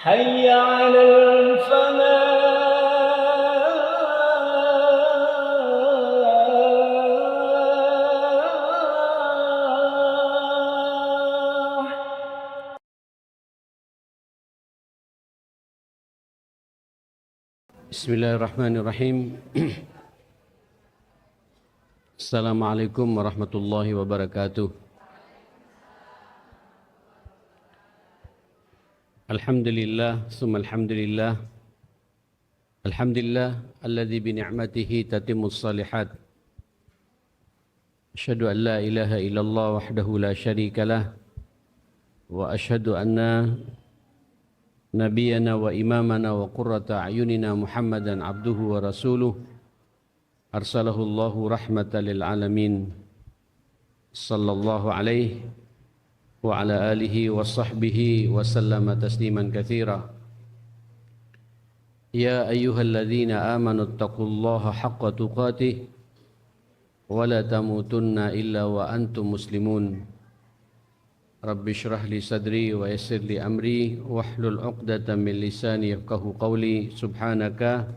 حي على الفلاح. Bismillahirrahmanirrahim. Assalamualaikum warahmatullahi wabarakatuh. Alhamdulillah, summa alhamdulillah. Alhamdulillah alladzi bi ni'matihi tatimmus shalihat. Asyhadu an la ilaha illallah wahdahu la syarikalah wa asyhadu anna nabiyyana wa imamana wa qurrata a'yunina Muhammadan abduhu wa rasuluh arsalahu Allahu rahmatan lil alamin sallallahu alaihi wa ala alihi wa sahbihi wa sallama tasliman katsira. Ya ayyuhalladzina amanu taqullaha haqqa tuqatih wa la tamutunna illa wa antum muslimun. Rabbi shrah li sadri wa yassir li amri wahlul 'uqdatam min lisani yafqahu qawli. Subhanaka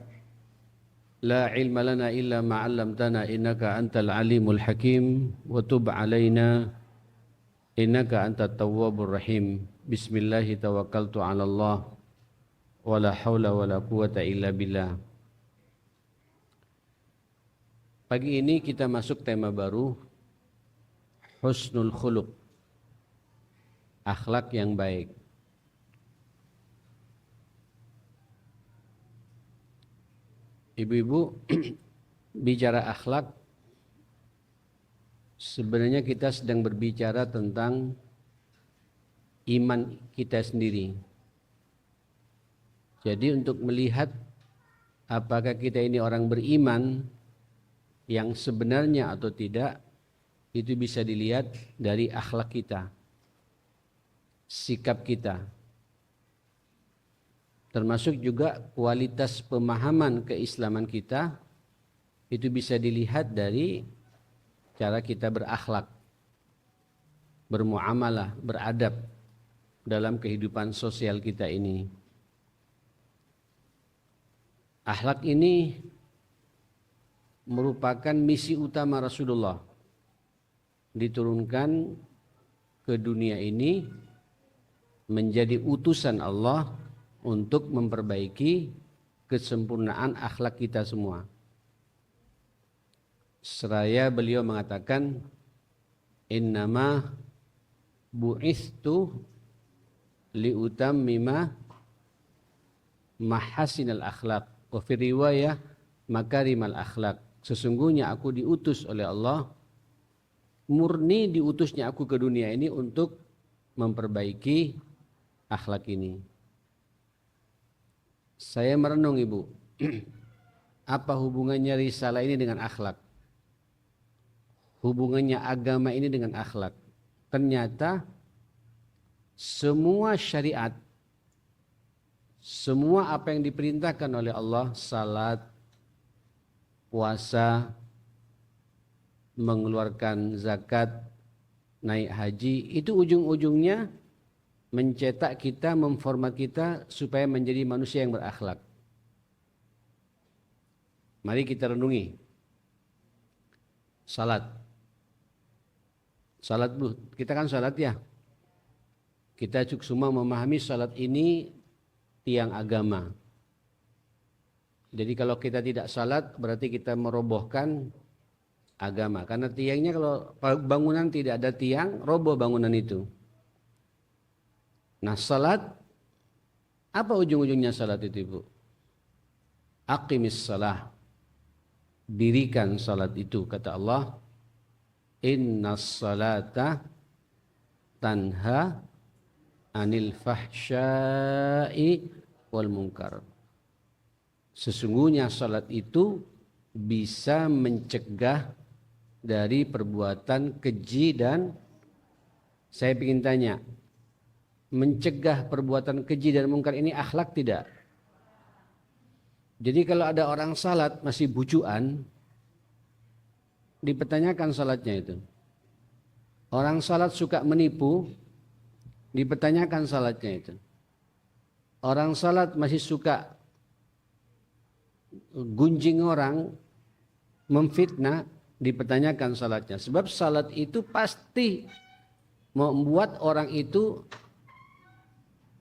la ilma lana illa ma 'allamtana innaka antal alimul hakim wa tub 'alaina innaka antat tawwabur rahim. Bismillahi tawakkaltu 'ala Allah wa la haula wa la quwata illa billah. Pagi ini kita masuk tema baru, husnul khuluq, akhlak yang baik. Ibu-ibu, bicara akhlak, sebenarnya kita sedang berbicara tentang iman kita sendiri. Jadi untuk melihat apakah kita ini orang beriman yang sebenarnya atau tidak, itu bisa dilihat dari akhlak kita, sikap kita, termasuk juga kualitas pemahaman keislaman kita. Itu bisa dilihat dari cara kita berakhlak, bermuamalah, beradab dalam kehidupan sosial kita ini. Akhlak ini merupakan misi utama Rasulullah, diturunkan ke dunia ini menjadi utusan Allah untuk memperbaiki kesempurnaan akhlak kita semua. Seraya beliau mengatakan, innama bu'istu liutammima mahasinal akhlak wa fi riwayah makarimal akhlak. Sesungguhnya aku diutus oleh Allah, murni diutusnya aku ke dunia ini untuk memperbaiki akhlak ini. Saya merenung, Ibu, apa hubungannya risalah ini dengan akhlak? Hubungannya agama ini dengan akhlak? Ternyata semua syariat, semua apa yang diperintahkan oleh Allah, salat, puasa, mengeluarkan zakat, naik haji, itu ujung-ujungnya mencetak kita, memformat kita supaya menjadi manusia yang berakhlak. Mari kita renungi. Salat. Salat dulu. Kita kan salat ya. Kita cukup semua memahami salat ini tiang agama. Jadi kalau kita tidak salat berarti kita merobohkan agama. Karena tiangnya, kalau bangunan tidak ada tiang, roboh bangunan itu. Nah, salat, apa ujung-ujungnya salat itu, Ibu? Aqimis salah. Dirikan salat itu, kata Allah, innas salata tanha anil fahsya'i wal munkar. Sesungguhnya salat itu bisa mencegah dari perbuatan keji dan, saya ingin tanya, mencegah perbuatan keji dan mungkar ini akhlak tidak? Jadi kalau ada orang salat masih bujuan, dipertanyakan salatnya itu. Orang salat suka menipu, dipertanyakan salatnya itu. orang salat masih suka gunjing orang, memfitnah, dipertanyakan salatnya. Sebab salat itu pasti membuat orang itu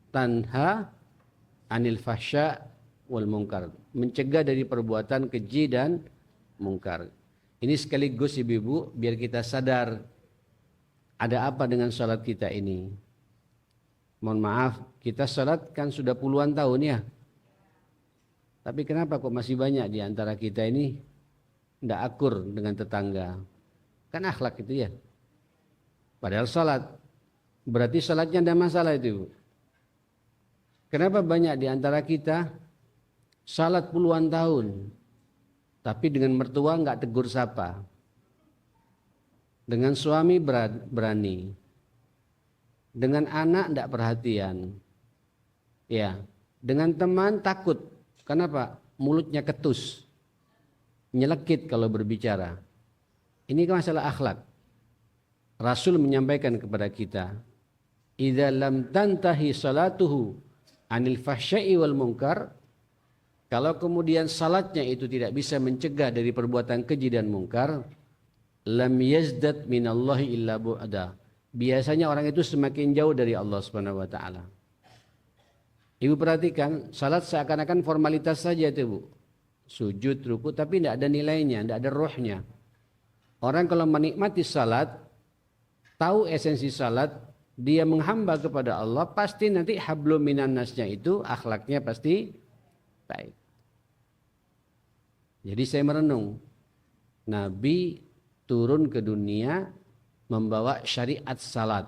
tanha anil fahsya wal munkar, mencegah dari perbuatan keji dan mungkar. Ini sekaligus ibu-ibu biar kita sadar ada apa dengan salat kita ini. Mohon maaf, kita salat kan sudah puluhan tahun ya. Tapi kenapa kok masih banyak di antara kita ini tidak akur dengan tetangga? Kan akhlak itu ya. Padahal salat, berarti salatnya ada masalah itu. Kenapa banyak di antara kita salat puluhan tahun, tapi dengan mertua nggak tegur sapa, dengan suami berani, dengan anak nggak perhatian, ya, dengan teman takut. Kenapa? Mulutnya ketus, nyelekit kalau berbicara. Ini kan masalah akhlak. Rasul menyampaikan kepada kita, idza lam tantahi salatuhu anil fahsya'i wal munkar, kalau kemudian salatnya itu tidak bisa mencegah dari perbuatan keji dan mungkar, lam yazdad minallahi illa bu'da. Biasanya orang itu semakin jauh dari Allah Subhanahu wa taala. Ibu perhatikan, salat seakan-akan formalitas saja itu, Bu. Sujud, ruku, tapi tidak ada nilainya, tidak ada rohnya. Orang kalau menikmati salat, tahu esensi salat, dia menghamba kepada Allah, pasti nanti hablum minan nasnya itu akhlaknya pasti baik. Jadi saya merenung, Nabi turun ke dunia membawa syariat salat.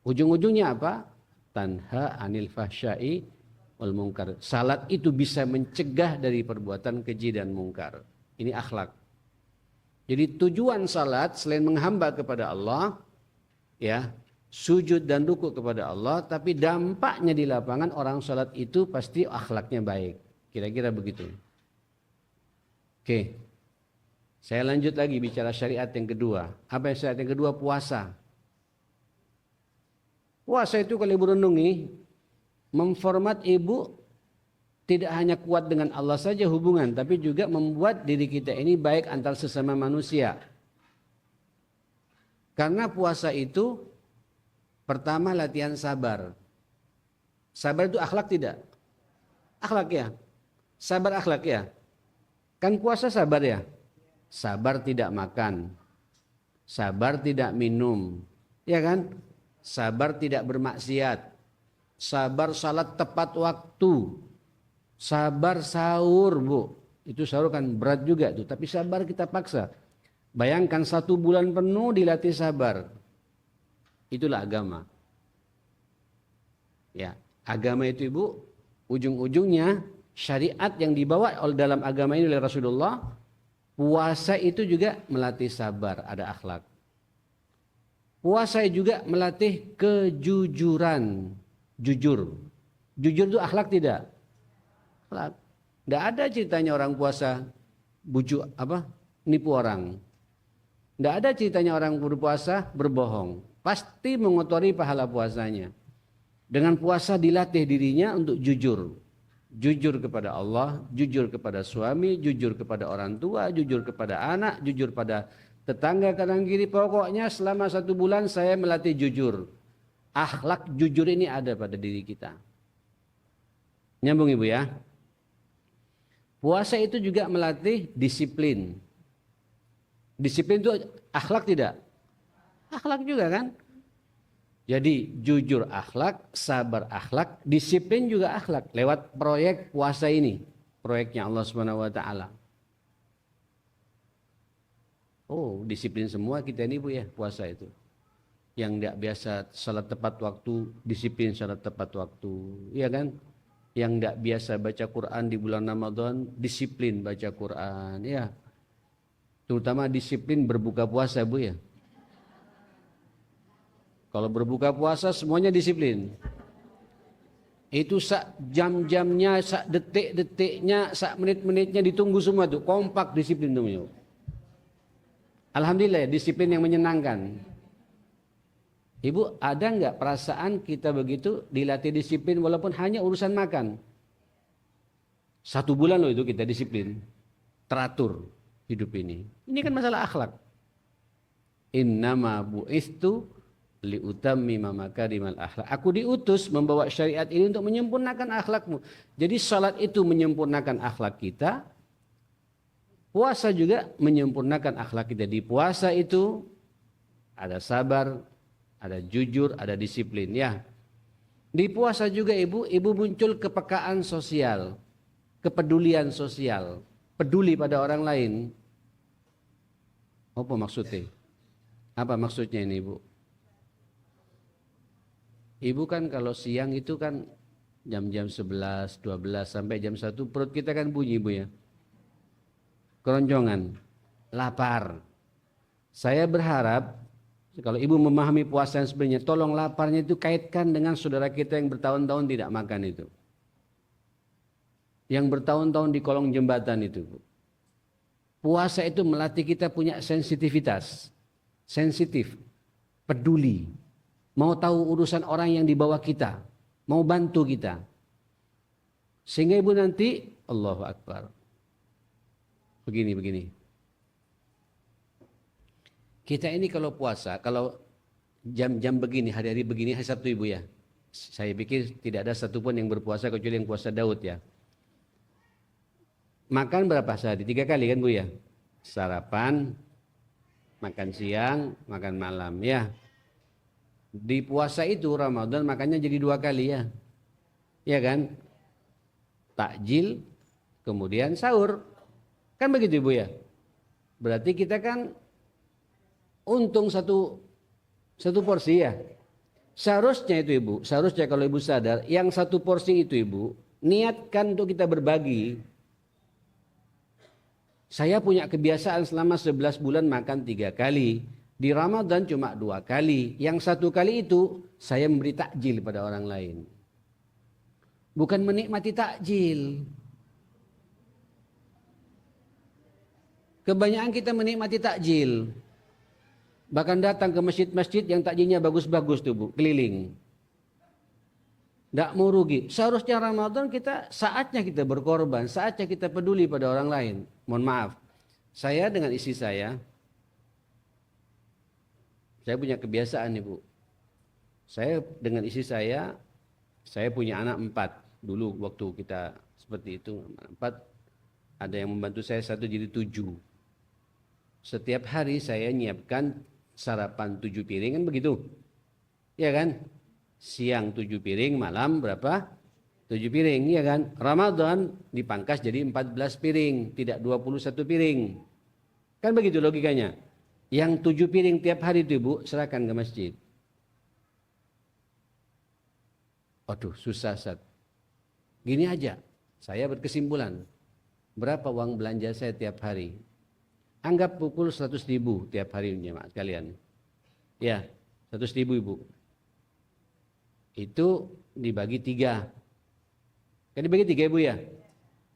Ujung-ujungnya apa? Tanha anil fahsya'i wal munkar. Salat itu bisa mencegah dari perbuatan keji dan mungkar. Ini akhlak. Jadi tujuan salat selain menghamba kepada Allah, ya, sujud dan ruku kepada Allah, tapi dampaknya di lapangan orang salat itu pasti akhlaknya baik. Kira-kira begitu. Oke. Saya lanjut lagi bicara syariat yang kedua. Apa yang syariat yang kedua? Puasa. Puasa itu kalau ibu renungi, memformat ibu tidak hanya kuat dengan Allah saja hubungan, tapi juga membuat diri kita ini baik antar sesama manusia. Karena puasa itu pertama latihan sabar. Sabar itu akhlak tidak? Akhlak ya? Sabar akhlak ya? Kan puasa sabar ya? Sabar tidak makan, sabar tidak minum, ya kan? Sabar tidak bermaksiat, sabar salat tepat waktu, sabar sahur, Bu. Itu sahur kan berat juga tuh, tapi sabar kita paksa. Bayangkan 1 bulan penuh dilatih sabar. Itulah agama. Ya, agama itu Ibu, ujung-ujungnya syariat yang dibawa dalam agama ini oleh Rasulullah, puasa itu juga melatih sabar, ada akhlak. Puasa juga melatih kejujuran, jujur. Jujur itu akhlak tidak? Akhlak. Tidak ada ceritanya orang puasa bujuk nipu orang. Tidak ada ceritanya orang berpuasa berbohong. Pasti mengotori pahala puasanya. Dengan puasa dilatih dirinya untuk jujur. Jujur kepada Allah, jujur kepada suami, jujur kepada orang tua, jujur kepada anak, jujur pada tetangga kanan kiri. Pokoknya selama 1 bulan saya melatih jujur. Akhlak jujur ini ada pada diri kita. Nyambung Ibu ya. Puasa itu juga melatih disiplin. Disiplin itu akhlak tidak? Akhlak juga kan? Jadi jujur akhlak, sabar akhlak, disiplin juga akhlak. Lewat proyek puasa ini. Proyeknya Allah Subhanahu wa taala. Oh, disiplin semua kita ini Bu ya, puasa itu. Yang tidak biasa salat tepat waktu, disiplin salat tepat waktu, iya kan? Yang tidak biasa baca Quran di bulan Ramadan, disiplin baca Quran, ya. Terutama disiplin berbuka puasa Bu ya. Kalau berbuka puasa semuanya disiplin. Itu sak jam-jamnya, sak detik-detiknya, sak menit-menitnya ditunggu semua tuh, kompak disiplin tuh. Alhamdulillah disiplin yang menyenangkan. Ibu, ada nggak perasaan kita begitu dilatih disiplin walaupun hanya urusan makan? 1 bulan loh itu kita disiplin, teratur hidup ini. Ini kan masalah akhlak. Innama bu'istu liutammima makarimal akhlak. Aku diutus membawa syariat ini untuk menyempurnakan akhlakmu. Jadi salat itu menyempurnakan akhlak kita. Puasa juga menyempurnakan akhlak kita. Di puasa itu ada sabar, ada jujur, ada disiplin ya. Di puasa juga ibu muncul kepekaan sosial, kepedulian sosial, peduli pada orang lain. Apa maksudnya? Apa maksudnya ini ibu? Ibu kan kalau siang itu kan jam-jam 11, 12 sampai jam 1 perut kita kan bunyi ibu ya. Keroncongan, lapar. Saya berharap kalau ibu memahami puasa yang sebenarnya, tolong laparnya itu kaitkan dengan saudara kita yang bertahun-tahun tidak makan itu. Yang bertahun-tahun di kolong jembatan itu. Puasa itu melatih kita punya sensitivitas. Sensitif, peduli. Mau tahu urusan orang yang di bawah kita, mau bantu kita. Sehingga ibu nanti, Allahu Akbar. Begini. Kita ini kalau puasa, kalau jam-jam begini, hari-hari begini, hari Sabtu ibu ya. Saya pikir tidak ada satupun yang berpuasa kecuali yang puasa Daud ya. Makan berapa sehari? 3 kali kan bu ya? Sarapan, makan siang, makan malam ya. Di puasa itu Ramadan makannya jadi 2 kali ya. Ya kan? Takjil, kemudian sahur. Kan begitu ibu ya? Berarti kita kan untung satu porsi ya. Seharusnya itu ibu, seharusnya kalau ibu sadar, yang 1 porsi itu ibu, niatkan untuk kita berbagi. Saya punya kebiasaan selama 11 bulan makan 3 kali. Di Ramadan cuma 2 kali. Yang 1 kali itu saya memberi takjil pada orang lain. Bukan menikmati takjil. Kebanyakan kita menikmati takjil. Bahkan datang ke masjid-masjid yang takjilnya bagus-bagus tuh bu, keliling. Tidak mau rugi. Seharusnya Ramadan saatnya kita berkorban, saatnya kita peduli pada orang lain. Mohon maaf, saya dengan istri saya punya kebiasaan ibu. Saya dengan istri saya punya anak 4. Dulu waktu kita seperti itu, 4. Ada yang membantu saya 1 jadi 7. Setiap hari saya nyiapkan sarapan 7 piring kan begitu. Ya kan? Siang 7 piring, malam berapa? 7 piring, ya kan? Ramadan dipangkas jadi 14 piring, tidak 21 piring. Kan begitu logikanya. Yang 7 piring tiap hari itu ibu, serahkan ke masjid. Aduh, susah Sat. Gini aja, saya berkesimpulan. Berapa uang belanja saya tiap hari? Anggap pukul 100.000 tiap hari jemaah sekalian. Ya, 100.000 ibu. Itu dibagi 3. Kan dibagi 3 ibu ya?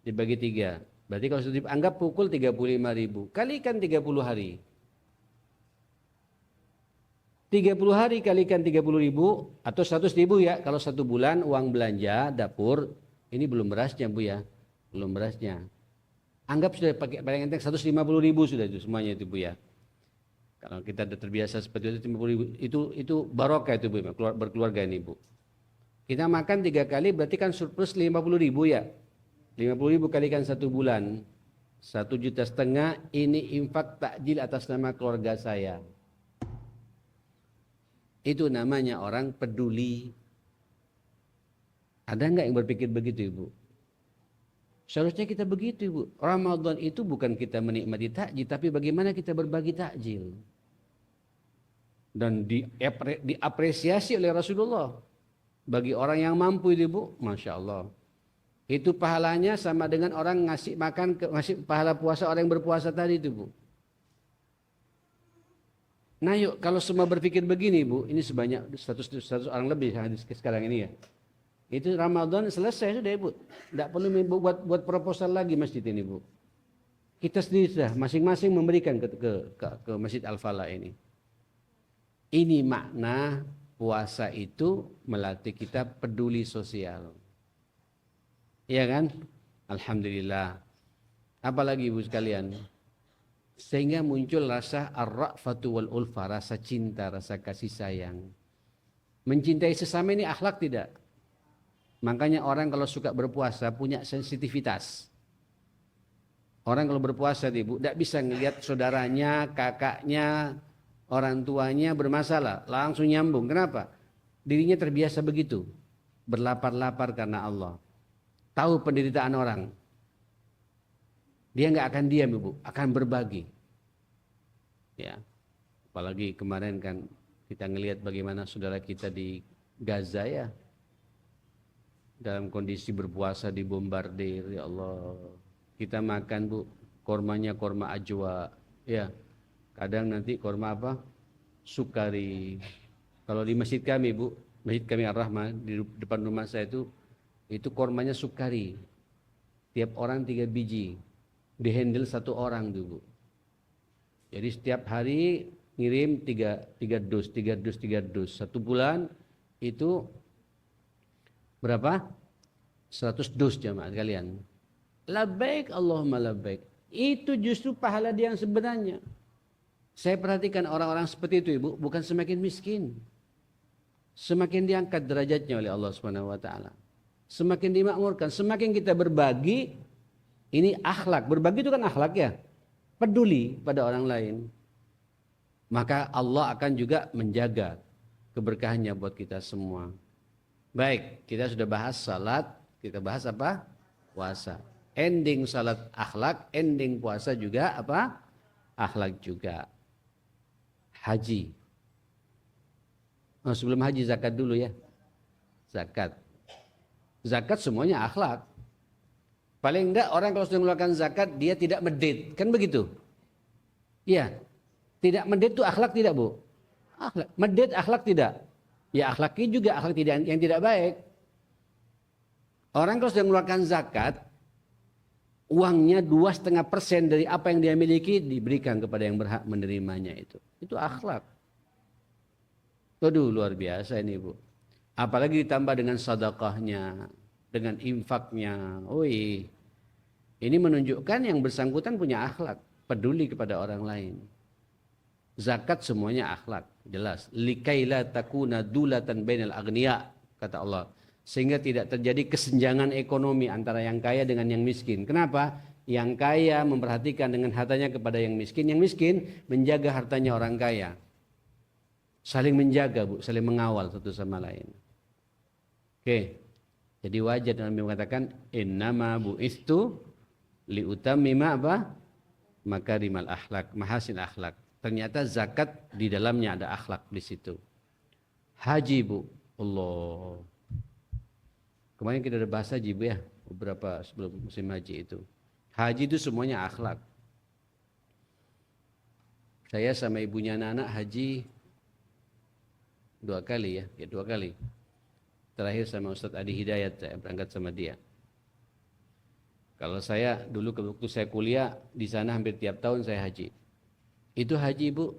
Dibagi 3. Berarti kalau 100.000, anggap pukul 35.000. Kalikan 30 hari. 30 hari kalikan 30.000 atau 100.000 ya. Kalau 1 bulan uang belanja dapur, ini belum berasnya bu ya. Belum berasnya. Anggap sudah pakai paling enteng 150.000 sudah itu semuanya itu bu ya. Kalau kita sudah terbiasa seperti itu 50.000 itu barokah itu bu, berkeluarga ini bu. Kita makan 3 kali berarti kan surplus 50.000 ya. 50.000 kalikan 1 bulan 1,5 juta ini infak takjil atas nama keluarga saya. Itu namanya orang peduli. Ada enggak yang berpikir begitu ibu? Seharusnya kita begitu ibu. Ramadan itu bukan kita menikmati takjil, tapi bagaimana kita berbagi takjil. Dan diapresiasi oleh Rasulullah. Bagi orang yang mampu itu ibu, Masya Allah. Itu pahalanya sama dengan orang ngasih pahala puasa orang yang berpuasa tadi itu bu. Nah yuk, kalau semua berpikir begini bu, ini sebanyak 100 orang lebih sekarang ini ya. Itu Ramadan selesai sudah ibu. Tidak perlu buat proposal lagi masjid ini bu. Kita sendiri sudah masing-masing memberikan ke Masjid Al-Falah ini. Ini makna puasa itu melatih kita peduli sosial. Iya kan? Alhamdulillah. Apalagi ibu sekalian, sehingga muncul rasa ar-ra'fatu wal ulfa, rasa cinta, rasa kasih sayang. Mencintai sesama ini akhlak tidak? Makanya orang kalau suka berpuasa punya sensitivitas. Orang kalau berpuasa ibu tidak bisa ngelihat saudaranya, kakaknya, orang tuanya bermasalah, langsung nyambung. Kenapa? Dirinya terbiasa begitu, berlapar-lapar karena Allah. Tahu penderitaan orang, dia nggak akan diam ibu, akan berbagi. Ya, apalagi kemarin kan kita ngelihat bagaimana saudara kita di Gaza ya, dalam kondisi berpuasa dibombardir, ya Allah. Kita makan bu, kormanya korma ajwa, ya. Kadang nanti korma apa? Sukari. Kalau di masjid kami bu, masjid kami Ar-Rahmah di depan rumah saya itu kormanya sukari. Tiap orang 3 biji, dihandle 1 orang tuh bu. Jadi setiap hari ngirim 3 dus, 3 dus, 3 dus. 1 bulan itu berapa? 100 dus jamaah kalian. Labbaik Allahumma labbaik. Itu justru pahala dia yang sebenarnya. Saya perhatikan orang-orang seperti itu ibu, bukan semakin miskin. Semakin diangkat derajatnya oleh Allah Subhanahu wa taala. Semakin dimakmurkan, semakin kita berbagi, ini akhlak. Berbagi itu kan akhlak ya. Peduli pada orang lain. Maka Allah akan juga menjaga keberkahannya buat kita semua. Baik, kita sudah bahas salat, kita bahas apa? Puasa. Ending salat akhlak, ending puasa juga apa? Akhlak juga. Haji. Oh, sebelum haji zakat dulu ya. Zakat. Zakat semuanya akhlak. Paling enggak orang kalau sudah mengeluarkan zakat dia tidak medit, kan begitu? Iya. Tidak medit itu akhlak tidak, Bu? Akhlak. Medit akhlak tidak? Ya akhlaknya juga akhlak tidak yang tidak baik. Orang kalau sudah mengeluarkan zakat, uangnya 2,5% dari apa yang dia miliki diberikan kepada yang berhak menerimanya itu. Itu akhlak. Waduh luar biasa ini Bu. Apalagi ditambah dengan sedekahnya, dengan infaknya. Oi, ini menunjukkan yang bersangkutan punya akhlak, peduli kepada orang lain. Zakat semuanya akhlak, jelas. Likaila takuna dulatan bainal aghniya, kata Allah. Sehingga tidak terjadi kesenjangan ekonomi antara yang kaya dengan yang miskin. Kenapa? Yang kaya memperhatikan dengan hartanya kepada yang miskin menjaga hartanya orang kaya. Saling menjaga, Bu, saling mengawal satu sama lain. Oke. Jadi wajar Nabi mengatakan innama bu'istu liutammima apa? Makarimal akhlak, mahasin akhlak. Ternyata zakat di dalamnya ada akhlak di situ. Haji, Bu. Allah. Kemarin kita udah bahas haji, Bu ya, beberapa sebelum musim haji itu. Haji itu semuanya akhlak. Saya sama ibunya anak-anak haji 2 kali ya, 2 kali. Terakhir sama Ustadz Adi Hidayat, saya berangkat sama dia. Kalau saya dulu waktu saya kuliah di sana hampir tiap tahun saya haji. Itu haji Bu,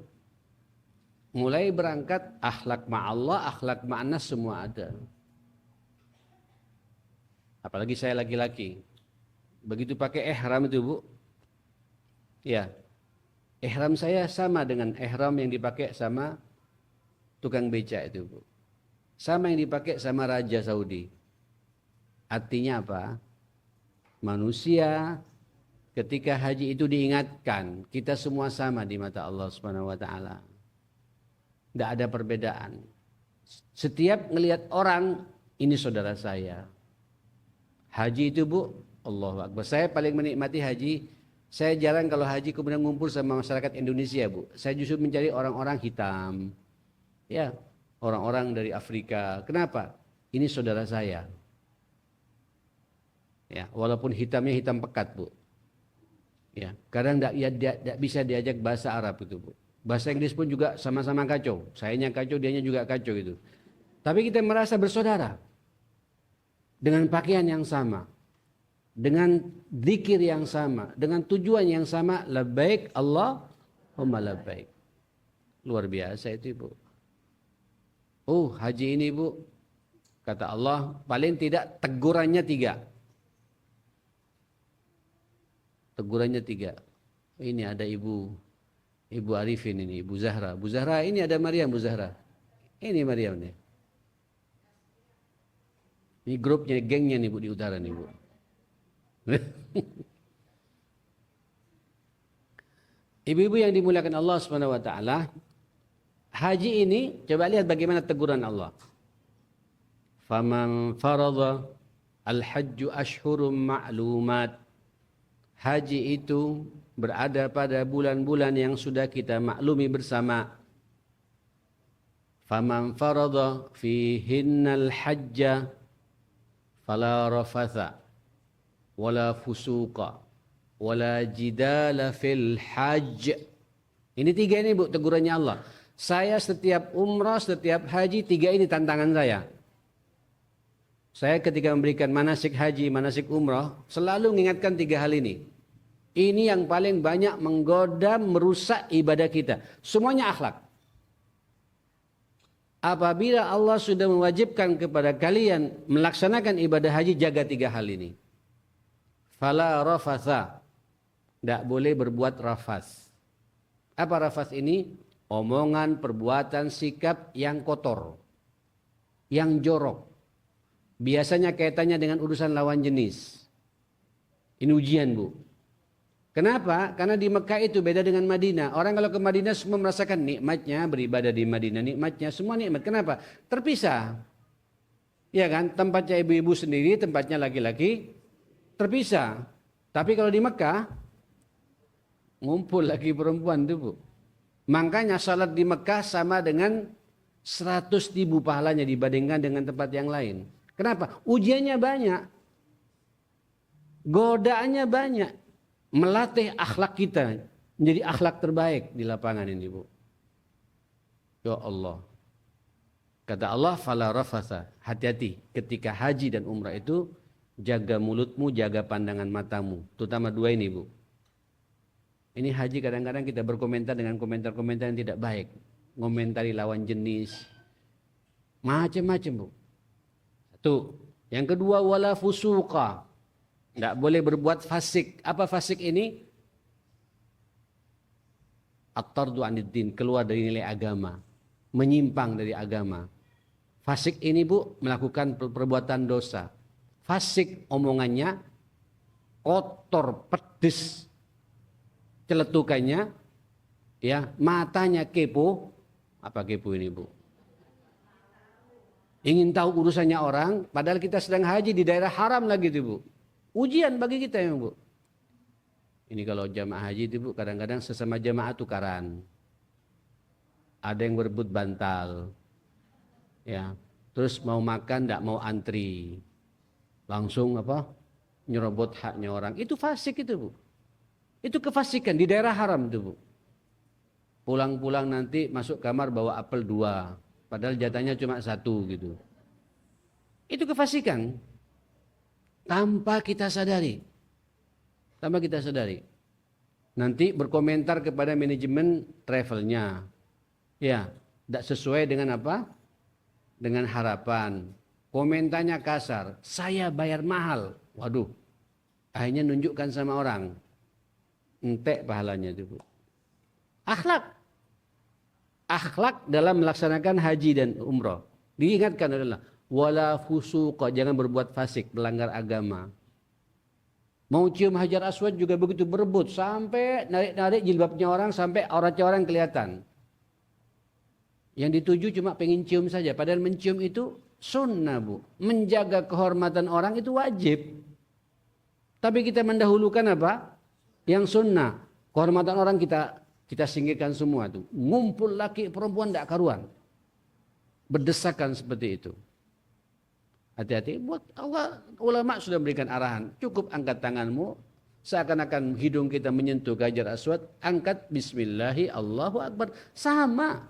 mulai berangkat akhlak ma'allah, akhlak ma'anas semua ada. Apalagi saya laki-laki. Begitu pakai ihram itu Bu, ya, ihram saya sama dengan ihram yang dipakai sama tukang beca itu Bu. Sama yang dipakai sama Raja Saudi. Artinya apa? Manusia ketika haji itu diingatkan, kita semua sama di mata Allah Subhanahu wa taala. Tidak ada perbedaan. Setiap ngelihat orang, ini saudara saya. Haji itu Bu, Allahu Akbar. Saya paling menikmati haji. Saya jarang kalau haji kemudian ngumpul sama masyarakat Indonesia Bu. Saya justru mencari orang-orang hitam. Ya, orang-orang dari Afrika. Kenapa? Ini saudara saya. Ya, walaupun hitamnya hitam pekat Bu. Ya, kadang tidak bisa diajak bahasa Arab itu Bu. Bahasa Inggris pun juga sama-sama kacau. Sayanya kacau, dianya juga kacau itu. Tapi kita merasa bersaudara. Dengan pakaian yang sama. Dengan zikir yang sama. Dengan tujuan yang sama. Labbaik Allahumma labbaik. Luar biasa itu Bu. Oh, haji ini Bu, kata Allah, paling tidak tegurannya 3. Tegurannya 3. Ini ada Ibu Arifin ini, Ibu Zahra. Bu Zahra, ini ada Maryam, Bu Zahra. Ini Maryam nih. Ini grupnya, gengnya nih Bu di utara nih Bu. Ibu-ibu yang dimuliakan Allah Subhanahu wa taala, haji ini coba lihat bagaimana teguran Allah. Faman faradha al-hajju ashhurum ma'lumat. Haji itu berada pada bulan-bulan yang sudah kita maklumi bersama. Faman faradha fihinnal hajja fala rafatha wala fusuqa wala jidala fil hajj. Ini 3 ini Bu tegurannya Allah. Saya setiap umrah, setiap haji, 3 ini tantangan saya. Saya ketika memberikan manasik haji, manasik umrah, selalu mengingatkan 3 hal ini. Ini yang paling banyak menggoda, merusak ibadah kita. Semuanya akhlak. Apabila Allah sudah mewajibkan kepada kalian melaksanakan ibadah haji, jaga 3 hal ini. Fala rafatha. Tidak boleh berbuat rafas. Apa rafas ini? Omongan, perbuatan, sikap yang kotor. Yang jorok. Biasanya kaitannya dengan urusan lawan jenis. Ini ujian Bu. Kenapa? Karena di Mekah itu beda dengan Madinah. Orang kalau ke Madinah semua merasakan nikmatnya beribadah di Madinah. Nikmatnya semua nikmat. Kenapa? Terpisah. Ya kan? Tempatnya ibu-ibu sendiri, tempatnya laki-laki terpisah. Tapi kalau di Mekah ngumpul lagi perempuan tuh Bu. Makanya salat di Mekah sama dengan 100.000 pahalanya dibandingkan dengan tempat yang lain. Kenapa? Ujiannya banyak. Godaannya banyak. Melatih akhlak kita menjadi akhlak terbaik di lapangan ini Bu. Ya Allah. Kata Allah, fala rafatha. Hati-hati ketika haji dan umrah itu, jaga mulutmu, jaga pandangan matamu. Terutama 2 ini Bu. Ini haji kadang-kadang kita berkomentar dengan komentar-komentar yang tidak baik. Ngomentari lawan jenis. Macam-macam Bu. 1. Yang kedua, wala fusuqa. Tidak boleh berbuat fasik. Apa fasik ini? At-tardu aniddin, keluar dari nilai agama. Menyimpang dari agama. Fasik ini Bu, melakukan perbuatan dosa. Fasik omongannya, kotor, pedes, celetukannya, ya, matanya kepo. Apa kepo ini Bu? Ingin tahu urusannya orang, padahal kita sedang haji di daerah haram lagi tuh Bu. Ujian bagi kita ya Bu. Ini kalau jamaah haji itu Bu, kadang-kadang sesama jamaah tukaran. Ada yang berebut bantal. Ya, terus mau makan tidak mau antri. Langsung apa? Nyerobot haknya orang. Itu fasik itu Bu. Itu kefasikan di daerah haram itu Bu. Pulang-pulang nanti masuk kamar bawa apel 2. Padahal jatahnya cuma 1 gitu. Itu kefasikan. Tanpa kita sadari. Tanpa kita sadari. Nanti berkomentar kepada manajemen travelnya. Ya, tidak sesuai dengan apa? Dengan harapan. Komentarnya kasar. Saya bayar mahal. Waduh. Akhirnya nunjukkan sama orang. Entek pahalanya itu Bu. Akhlak. Akhlak dalam melaksanakan haji dan umrah. Diingatkan adalah wala fusuqa, jangan berbuat fasik, melanggar agama. Mau cium Hajar Aswad juga begitu, berebut sampai narik-narik jilbabnya orang sampai auratnya orang kelihatan. Yang dituju cuma pengen cium saja, padahal mencium itu sunnah Bu. Menjaga kehormatan orang itu wajib. Tapi kita mendahulukan apa? Yang sunnah. Kehormatan orang kita singkirkan semua tuh. Ngumpul laki perempuan tidak karuan. Berdesakan seperti itu. Hati-hati. Buat Allah, ulama sudah memberikan arahan. Cukup angkat tanganmu. Seakan-akan hidung kita menyentuh ke Hajar Aswad. Angkat Bismillahi Allahu Akbar. Sama.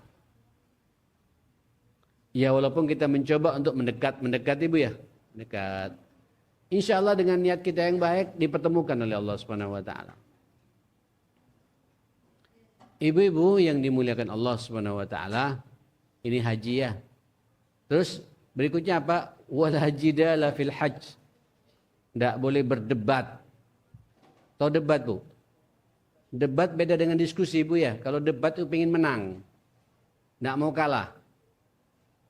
Ya walaupun kita mencoba untuk mendekat Ibu ya. Mendekat. Insya Allah dengan niat kita yang baik dipertemukan oleh Allah Subhanahu Wa Taala. Ibu-ibu yang dimuliakan Allah Subhanahu Wa Taala, ini haji ya. Terus berikutnya apa? Wala jidala fil hajj. Tidak boleh berdebat. Tahu debat, Bu? Debat beda dengan diskusi, Bu ya. Kalau debat itu pengen menang. Tidak mau kalah.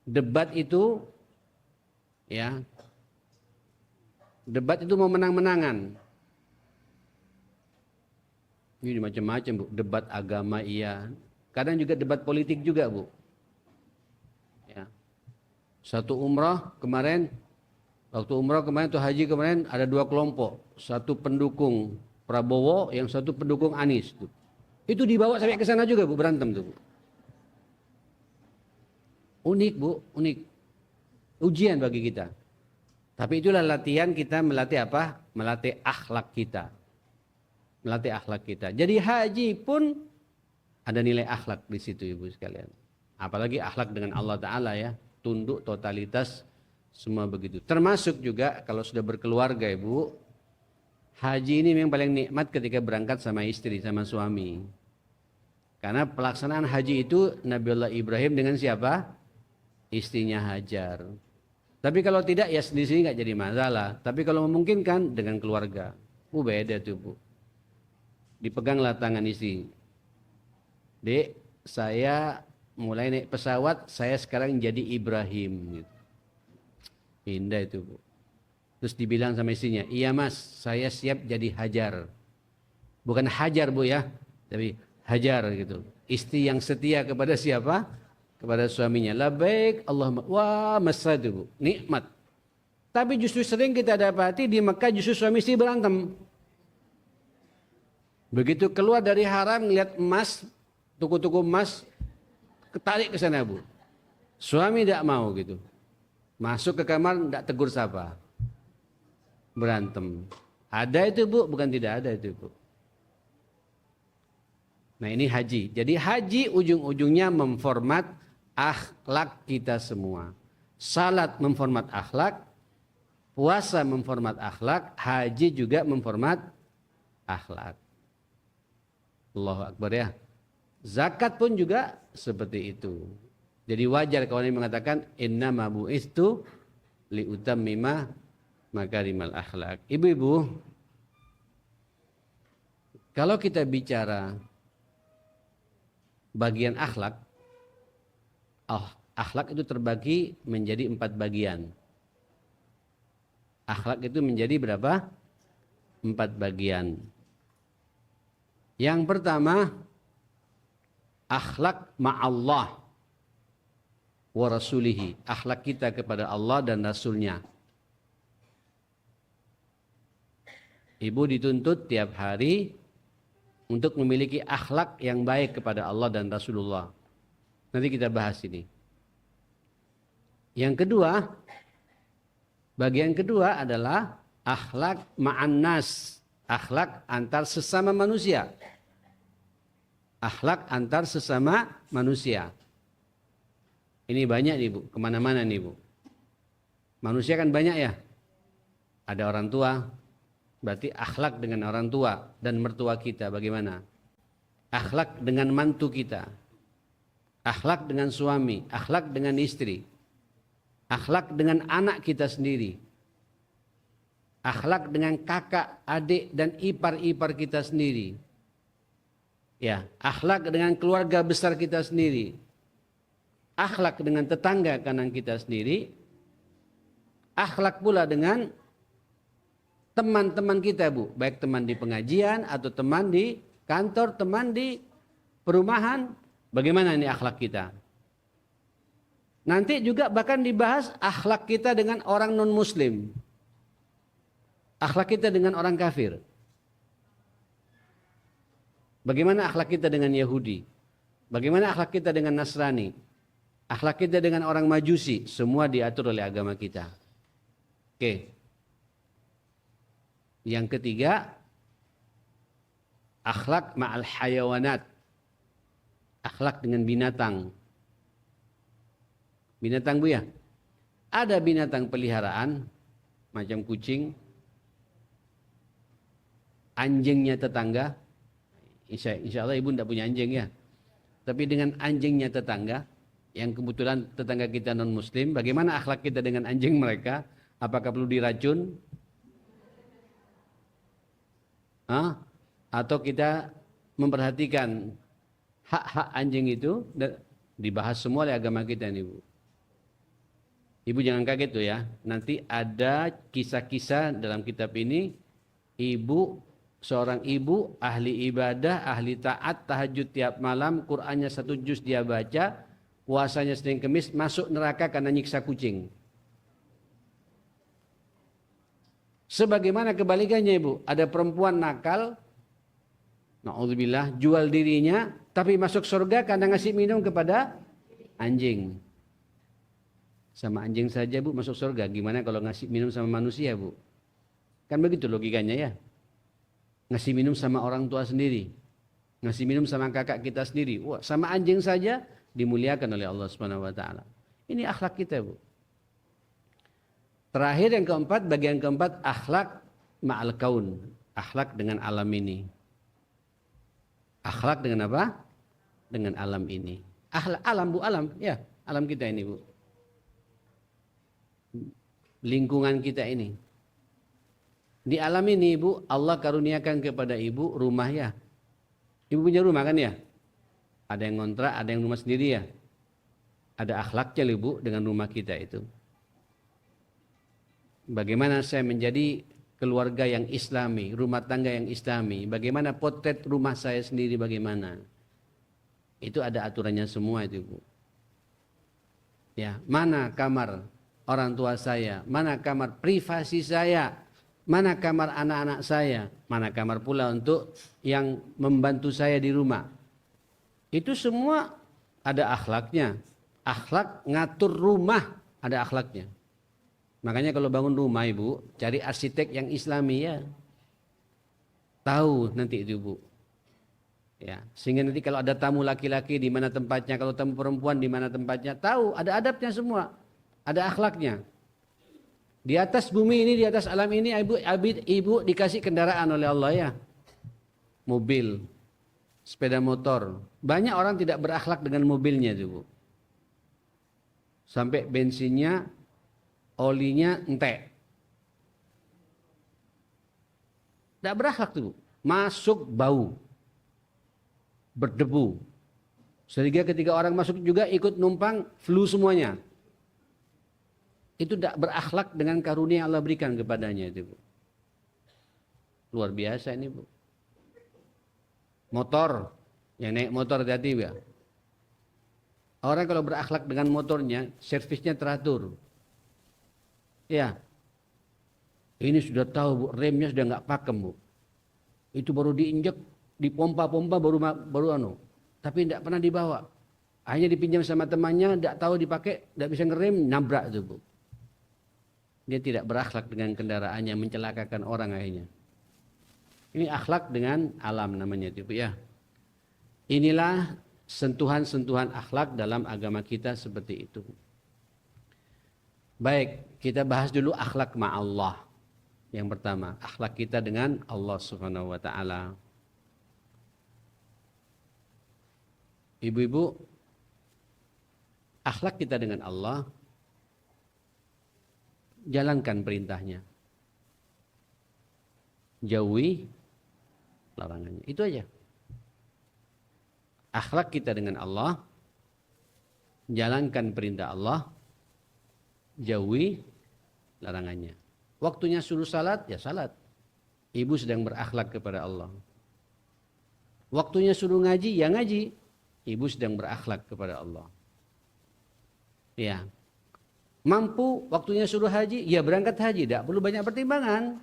Debat itu ya. Debat itu mau menang-menangan. Ini macam-macam, Bu. Debat agama iya. Kadang juga debat politik juga, Bu. Ya. Satu umrah kemarin, waktu umrah kemarin atau haji kemarin ada dua kelompok. Satu pendukung Prabowo, yang satu pendukung Anies. Tuh. Itu dibawa sampai ke sana juga, Bu, berantem tuh, Bu. Unik, Bu, unik. Ujian bagi kita. Tapi itulah latihan kita melatih apa? Melatih akhlak kita. Melatih akhlak kita. Jadi haji pun ada nilai akhlak di situ, Ibu sekalian. Apalagi akhlak dengan Allah Ta'ala ya. Tunduk, totalitas, semua begitu. Termasuk juga kalau sudah berkeluarga, Ibu. Haji ini memang paling nikmat ketika berangkat sama istri, sama suami. Karena pelaksanaan haji itu Nabiullah Ibrahim dengan siapa? Istrinya Hajar. Tapi kalau tidak ya sendiri nggak jadi masalah. Tapi kalau memungkinkan dengan keluarga. Beda tuh, Bu. Dipeganglah tangan istri. Dek, saya mulai naik pesawat, saya sekarang jadi Ibrahim. Gitu. Indah itu, Bu. Terus dibilang sama istrinya, iya Mas, saya siap jadi Hajar. Bukan Hajar, Bu ya, tapi Hajar gitu. Istri yang setia kepada siapa? Kepada suaminya. Labaik Allahumma. Wah, masa itu, Bu. Nikmat. Tapi justru sering kita dapati di Mekah justru suami istri berantem. Begitu keluar dari haram ngelihat emas, tuku-tuku emas, ketarik ke sana, Bu. Suami tidak mau gitu. Masuk ke kamar tidak tegur sapa. Berantem. Ada itu, Bu, bukan tidak ada itu, Bu. Nah, ini haji. Jadi haji ujung-ujungnya memformat akhlak kita semua. Salat memformat akhlak, puasa memformat akhlak, haji juga memformat akhlak. Allahu Akbar ya. Zakat pun juga seperti itu. Jadi wajar kalau ini mengatakan innama bu'istu liutammima makarimal akhlak. Ibu-ibu, kalau kita bicara bagian akhlak, akhlak itu terbagi menjadi 4 bagian. Akhlak itu menjadi berapa? 4 bagian. Yang pertama, akhlak ma'allah wa rasulihi. Akhlak kita kepada Allah dan Rasulnya. Ibu dituntut tiap hari untuk memiliki akhlak yang baik kepada Allah dan Rasulullah. Nanti kita bahas ini. Yang kedua, bagian kedua adalah akhlak ma'an nas. Akhlak antar sesama manusia. Akhlak antar sesama manusia. Ini banyak nih, Bu. Kemana-mana nih, Bu. Manusia kan banyak ya. Ada orang tua. Berarti akhlak dengan orang tua dan mertua kita bagaimana? Akhlak dengan mantu kita. Akhlak dengan suami. Akhlak dengan istri. Akhlak dengan anak kita sendiri. Akhlak dengan kakak, adik, dan ipar-ipar kita sendiri. Ya, akhlak dengan keluarga besar kita sendiri. Akhlak dengan tetangga kanan kita sendiri. Akhlak pula dengan teman-teman kita, Bu. Baik teman di pengajian atau teman di kantor, teman di perumahan. Bagaimana ini akhlak kita? Nanti juga bahkan dibahas akhlak kita dengan orang non-muslim. Akhlak kita dengan orang kafir. Bagaimana akhlak kita dengan Yahudi? Bagaimana akhlak kita dengan Nasrani? Akhlak kita dengan orang Majusi. Semua diatur oleh agama kita. Oke. Yang ketiga, akhlak ma'al hayawanat. Akhlak dengan binatang. Binatang, Bu ya? Ada binatang peliharaan, macam kucing, anjingnya tetangga. Insya Allah ibu tidak punya anjing ya. Tapi dengan anjingnya tetangga, yang kebetulan tetangga kita non muslim, bagaimana akhlak kita dengan anjing mereka? Apakah perlu diracun? Hah? Atau kita memperhatikan hak-hak anjing itu dibahas semua oleh agama kita nih Bu. Ibu jangan kaget tuh ya. Nanti ada kisah-kisah dalam kitab ini, seorang ibu ahli ibadah, ahli taat, tahajud tiap malam, Qur'annya 1 juz dia baca, puasanya Senin Kemis, masuk neraka karena nyiksa kucing. Sebagaimana kebalikannya Ibu, ada perempuan nakal, na'udzubillah, jual dirinya, tapi masuk surga karena ngasih minum kepada anjing. Sama anjing saja Bu masuk surga, gimana kalau ngasih minum sama manusia Bu? Kan begitu logikanya ya. Ngasih minum sama orang tua sendiri, ngasih minum sama kakak kita sendiri, wah, sama anjing saja dimuliakan oleh Allah Subhanahu wa taala. Ini akhlak kita Bu. Terakhir yang keempat, bagian keempat, akhlak ma'al kaun, akhlak dengan alam ini. Akhlak dengan apa? Dengan alam ini. Alam Bu, alam, ya, alam kita ini Bu. Lingkungan kita ini. Di alam ini Ibu, Allah karuniakan kepada Ibu rumah ya. Ibu punya rumah kan ya? Ada yang ngontrak, ada yang rumah sendiri ya. Ada akhlaknya Ibu dengan rumah kita itu. Bagaimana saya menjadi keluarga yang islami, rumah tangga yang islami. Bagaimana potret rumah saya sendiri bagaimana. Itu ada aturannya semua itu Bu. Ya, mana kamar orang tua saya, mana kamar privasi saya, mana kamar anak-anak saya, mana kamar pula untuk yang membantu saya di rumah. Itu semua ada akhlaknya. Akhlak ngatur rumah ada akhlaknya. Makanya kalau bangun rumah Ibu, cari arsitek yang islami ya. Tahu nanti itu Bu. Ya, sehingga nanti kalau ada tamu laki-laki di mana tempatnya, kalau tamu perempuan di mana tempatnya, tahu, ada adabnya semua. Ada akhlaknya. Di atas bumi ini, di atas alam ini, ibu dikasih kendaraan oleh Allah ya. Mobil, sepeda motor. Banyak orang tidak berakhlak dengan mobilnya itu Bu. Sampai bensinnya, olinya entek. Tidak berakhlak tuh Bu. Masuk bau. Berdebu. Sehingga ketika orang masuk juga ikut numpang flu semuanya. Itu tidak berakhlak dengan karunia yang Allah berikan kepadanya itu Bu. Luar biasa ini Bu. Motor, yang naik motor hati-hati ya. Orang kalau berakhlak dengan motornya, servisnya teratur. Ya. Ini sudah tahu Bu, remnya sudah nggak pakem Bu. Itu baru diinjek, dipompa-pompa baru tapi tidak pernah dibawa. Hanya dipinjam sama temannya, tidak tahu dipakai, tidak bisa ngerem, nabrak itu Bu. Dia tidak berakhlak dengan kendaraannya, mencelakakan orang akhirnya. Ini akhlak dengan alam namanya itu ya. Inilah sentuhan-sentuhan akhlak dalam agama kita seperti itu. Baik, kita bahas dulu akhlak ma'allah. Yang pertama, akhlak kita dengan Allah Subhanahu wa taala. Ibu-ibu, akhlak kita dengan Allah, jalankan perintahnya. Jauhi larangannya. Itu aja. Akhlak kita dengan Allah, jalankan perintah Allah, jauhi larangannya. Waktunya suruh salat, ya salat. Ibu sedang berakhlak kepada Allah. Waktunya suruh ngaji, ya ngaji. Ibu sedang berakhlak kepada Allah. Ya. Mampu waktunya suruh haji, ya berangkat haji. Tidak perlu banyak pertimbangan.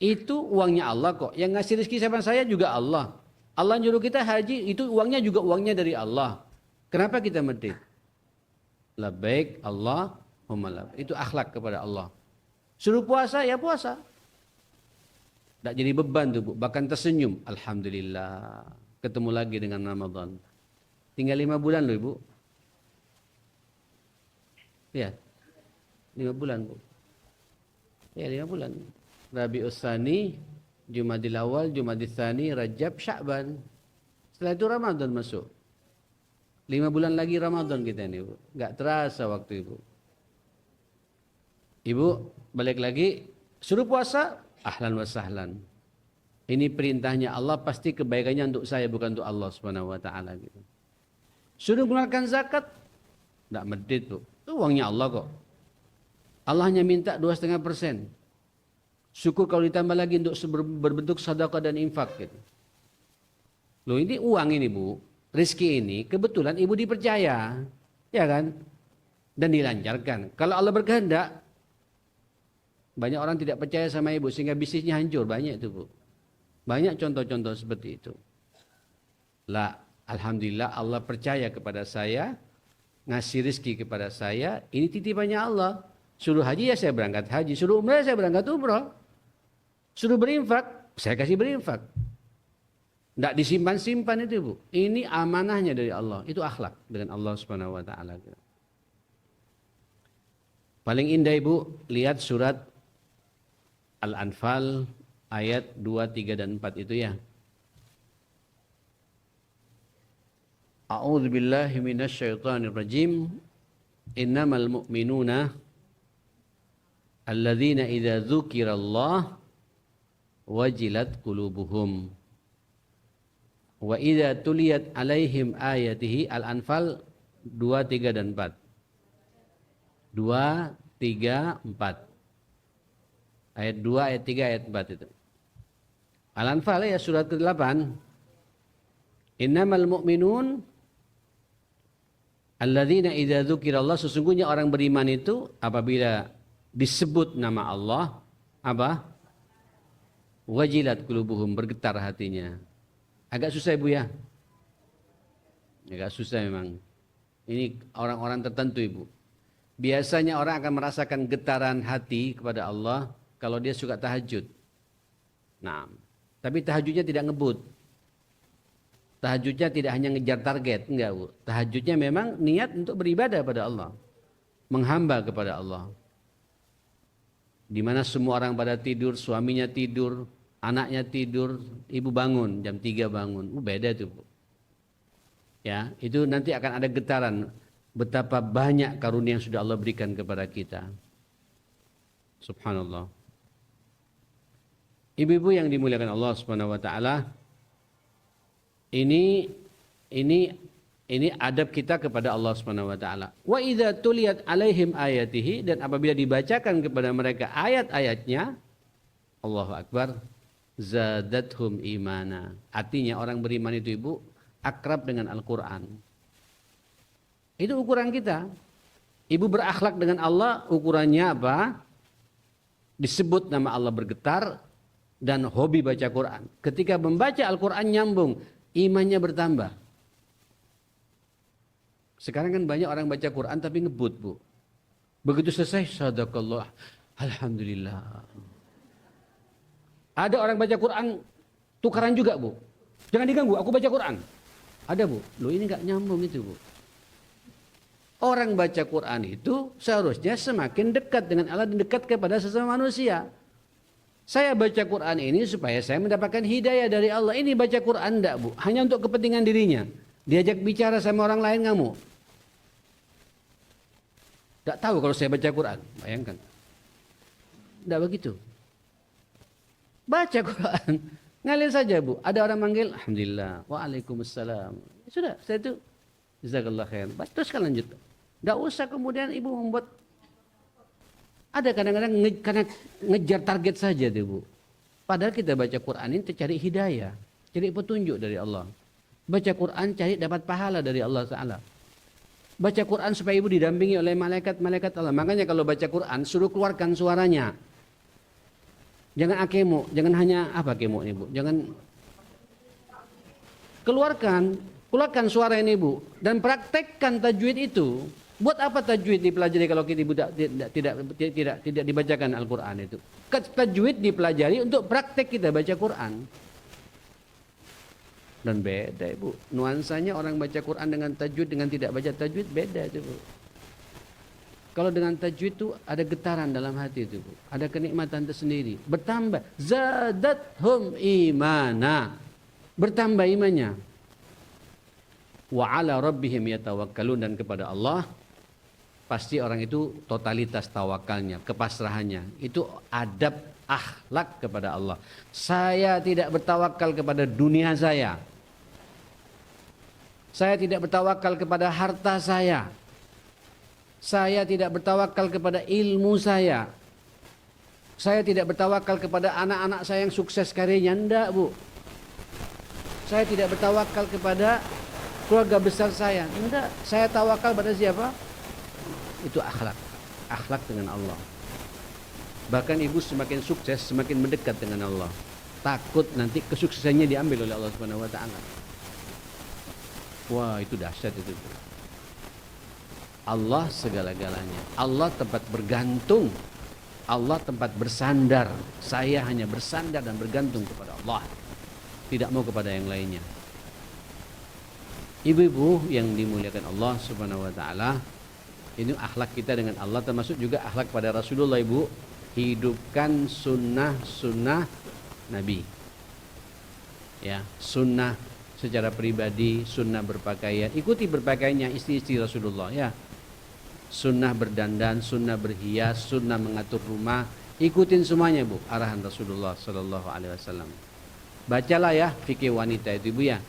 Itu uangnya Allah kok. Yang ngasih rezeki sama saya juga Allah. Allah nyuruh kita haji, itu uangnya juga uangnya dari Allah. Kenapa kita medit? Labbaik Allahumma labbaik. Itu akhlak kepada Allah. Suruh puasa, ya puasa. Tidak jadi beban tuh Bu. Bahkan tersenyum. Alhamdulillah. Ketemu lagi dengan Ramadan. Tinggal 5 bulan loh Ibu. Ya. 5 bulan Bu. Ya 5 bulan. Rabiul Tsani, Jumadil Awal, Jumadil Tsani, Rajab, Sya'ban. Setelah itu Ramadan masuk. 5 bulan lagi Ramadan kita ini, Bu. Nggak terasa waktu Ibu. Ibu balik lagi, suruh puasa, ahlan wa sahlan. Ini perintahnya Allah, pasti kebaikannya untuk saya, bukan untuk Allah Subhanahu wa taala gitu. Suruh mengeluarkan zakat, enggak medit, Bu. Itu uangnya Allah kok. Allah hanya minta 2,5%. Syukur kalau ditambah lagi untuk berbentuk sedekah dan infak gitu. Loh, ini uang ini, Bu. Rezeki ini kebetulan Ibu dipercaya, ya kan? Dan dilancarkan. Kalau Allah berkehendak, banyak orang tidak percaya sama Ibu sehingga bisnisnya hancur, banyak itu, Bu. Banyak contoh-contoh seperti itu. Lah, alhamdulillah Allah percaya kepada saya, ngasih rezeki kepada saya, ini titipannya Allah. Suruh haji ya saya berangkat haji, suruh umrah saya berangkat umrah. Suruh berinfak, saya kasih berinfak. Tidak disimpan-simpan itu, Bu. Ini amanahnya dari Allah. Itu akhlak dengan Allah Subhanahu wa taala. Paling indah, Ibu, lihat surat Al-Anfal ayat 2, 3 dan 4 itu ya. A'udzu billahi minasyaitonir rajim. Innamal mu'minuna alladzina idza dzukirallah wajilat qulubuhum. Wa idza tuliyat alaihim ayatihi. Al-Anfal 2, 3 dan 4. 2, 3, 4. Ayat 2, ayat 3, ayat 4 itu. Al-Anfal ya surat ke-8. Innamal mu'minun alladzina idza dzukirallah, sesungguhnya orang beriman itu apabila disebut nama Allah, apa? Wajilat qulubuhum, bergetar hatinya. Agak susah, Ibu ya. Agak susah memang. Ini orang-orang tertentu, Ibu. Biasanya orang akan merasakan getaran hati kepada Allah kalau dia suka tahajud. Nah, tapi tahajudnya tidak ngebut. Tahajudnya tidak hanya ngejar target, enggak, Bu. Tahajudnya memang niat untuk beribadah pada Allah. Menghamba kepada Allah. Di mana semua orang pada tidur, suaminya tidur, anaknya tidur, ibu bangun, jam 3 bangun. Beda itu, Bu. Ya, itu nanti akan ada getaran betapa banyak karunia yang sudah Allah berikan kepada kita. Subhanallah. Ibu-ibu yang dimuliakan Allah Subhanahu wa taala, ini adab kita kepada Allah Subhanahu wa taala. Wa idza tuliyat alaihim ayatihi, dan apabila dibacakan kepada mereka ayat-ayatnya, Allahu akbar, zadathum imana. Artinya orang beriman itu, Ibu, akrab dengan Al-Qur'an. Itu ukuran kita. Ibu berakhlak dengan Allah, ukurannya apa? Disebut nama Allah bergetar dan hobi baca Quran. Ketika membaca Al-Quran nyambung, imannya bertambah. Sekarang kan banyak orang baca Quran tapi ngebut, Bu. Begitu selesai, sadaqallah, alhamdulillah. Ada orang baca Quran tukaran juga, Bu. Jangan diganggu, aku baca Quran. Ada, Bu. Loh, ini nggak nyambung itu, Bu. Orang baca Quran itu seharusnya semakin dekat dengan Allah dan dekat kepada sesama manusia. Saya baca Quran ini supaya saya mendapatkan hidayah dari Allah. Ini baca Quran enggak, Bu, hanya untuk kepentingan dirinya. Diajak bicara sama orang lain ngamuk. Enggak tahu kalau saya baca Quran, bayangkan. Enggak begitu. Baca Quran, ngalir saja, Bu. Ada orang manggil, alhamdulillah, waalaikumsalam. Sudah, saya itu jazakallah khair. Teruskan lanjut. Enggak usah kemudian Ibu membuat. Ada kadang-kadang karena ngejar target saja deh, Bu. Padahal kita baca Quran ini cari hidayah, cari petunjuk dari Allah. Baca Quran cari dapat pahala dari Allah Ta'ala. Baca Quran supaya Ibu didampingi oleh malaikat-malaikat Allah. Makanya kalau baca Quran suruh keluarkan suaranya. Jangan akemo, jangan hanya apa kemo ini, Bu. Jangan keluarkan suara ini, Bu, dan praktekkan tajwid itu. Buat apa tajwid dipelajari kalau kita tidak dibacakan Al-Quran itu? Tajwid dipelajari untuk praktek kita baca Quran. Dan beda, Bu. Nuansanya orang baca Quran dengan tajwid dengan tidak baca tajwid beda itu, Bu. Kalau dengan tajwid itu ada getaran dalam hati itu, Bu. Ada kenikmatan tersendiri. Bertambah. Zadathum imana. Bertambah imannya. wa 'ala rabbihim yatawakkalun, dan kepada Allah pasti orang itu totalitas tawakalnya, kepasrahannya. Itu adab akhlak kepada Allah. Saya tidak bertawakal kepada dunia saya. Saya tidak bertawakal kepada harta saya. Saya tidak bertawakal kepada ilmu saya. Saya tidak bertawakal kepada anak-anak saya yang sukses karirnya. Enggak, Bu. Saya tidak bertawakal kepada keluarga besar saya. Enggak. Saya tawakal pada siapa? Itu akhlak. Akhlak dengan Allah. Bahkan ibu semakin sukses, semakin mendekat dengan Allah. Takut nanti kesuksesannya diambil oleh Allah Subhanahu wa taala. Wah, itu dahsyat itu. Allah segala-galanya. Allah tempat bergantung. Allah tempat bersandar. Saya hanya bersandar dan bergantung kepada Allah. Tidak mau kepada yang lainnya. Ibu-ibu yang dimuliakan Allah Subhanahu wa taala, ini akhlak kita dengan Allah, termasuk juga akhlak pada Rasulullah, Ibu. Hidupkan sunnah-sunnah Nabi. Ya, sunnah secara pribadi, sunnah berpakaian. Ikuti berpakaiannya istri-istri Rasulullah, ya. Sunnah berdandan, sunnah berhias, sunnah mengatur rumah. Ikutin semuanya, Bu, arahan Rasulullah sallallahu alaihi wasallam. Bacalah ya fikih wanita itu, Ibu, ya.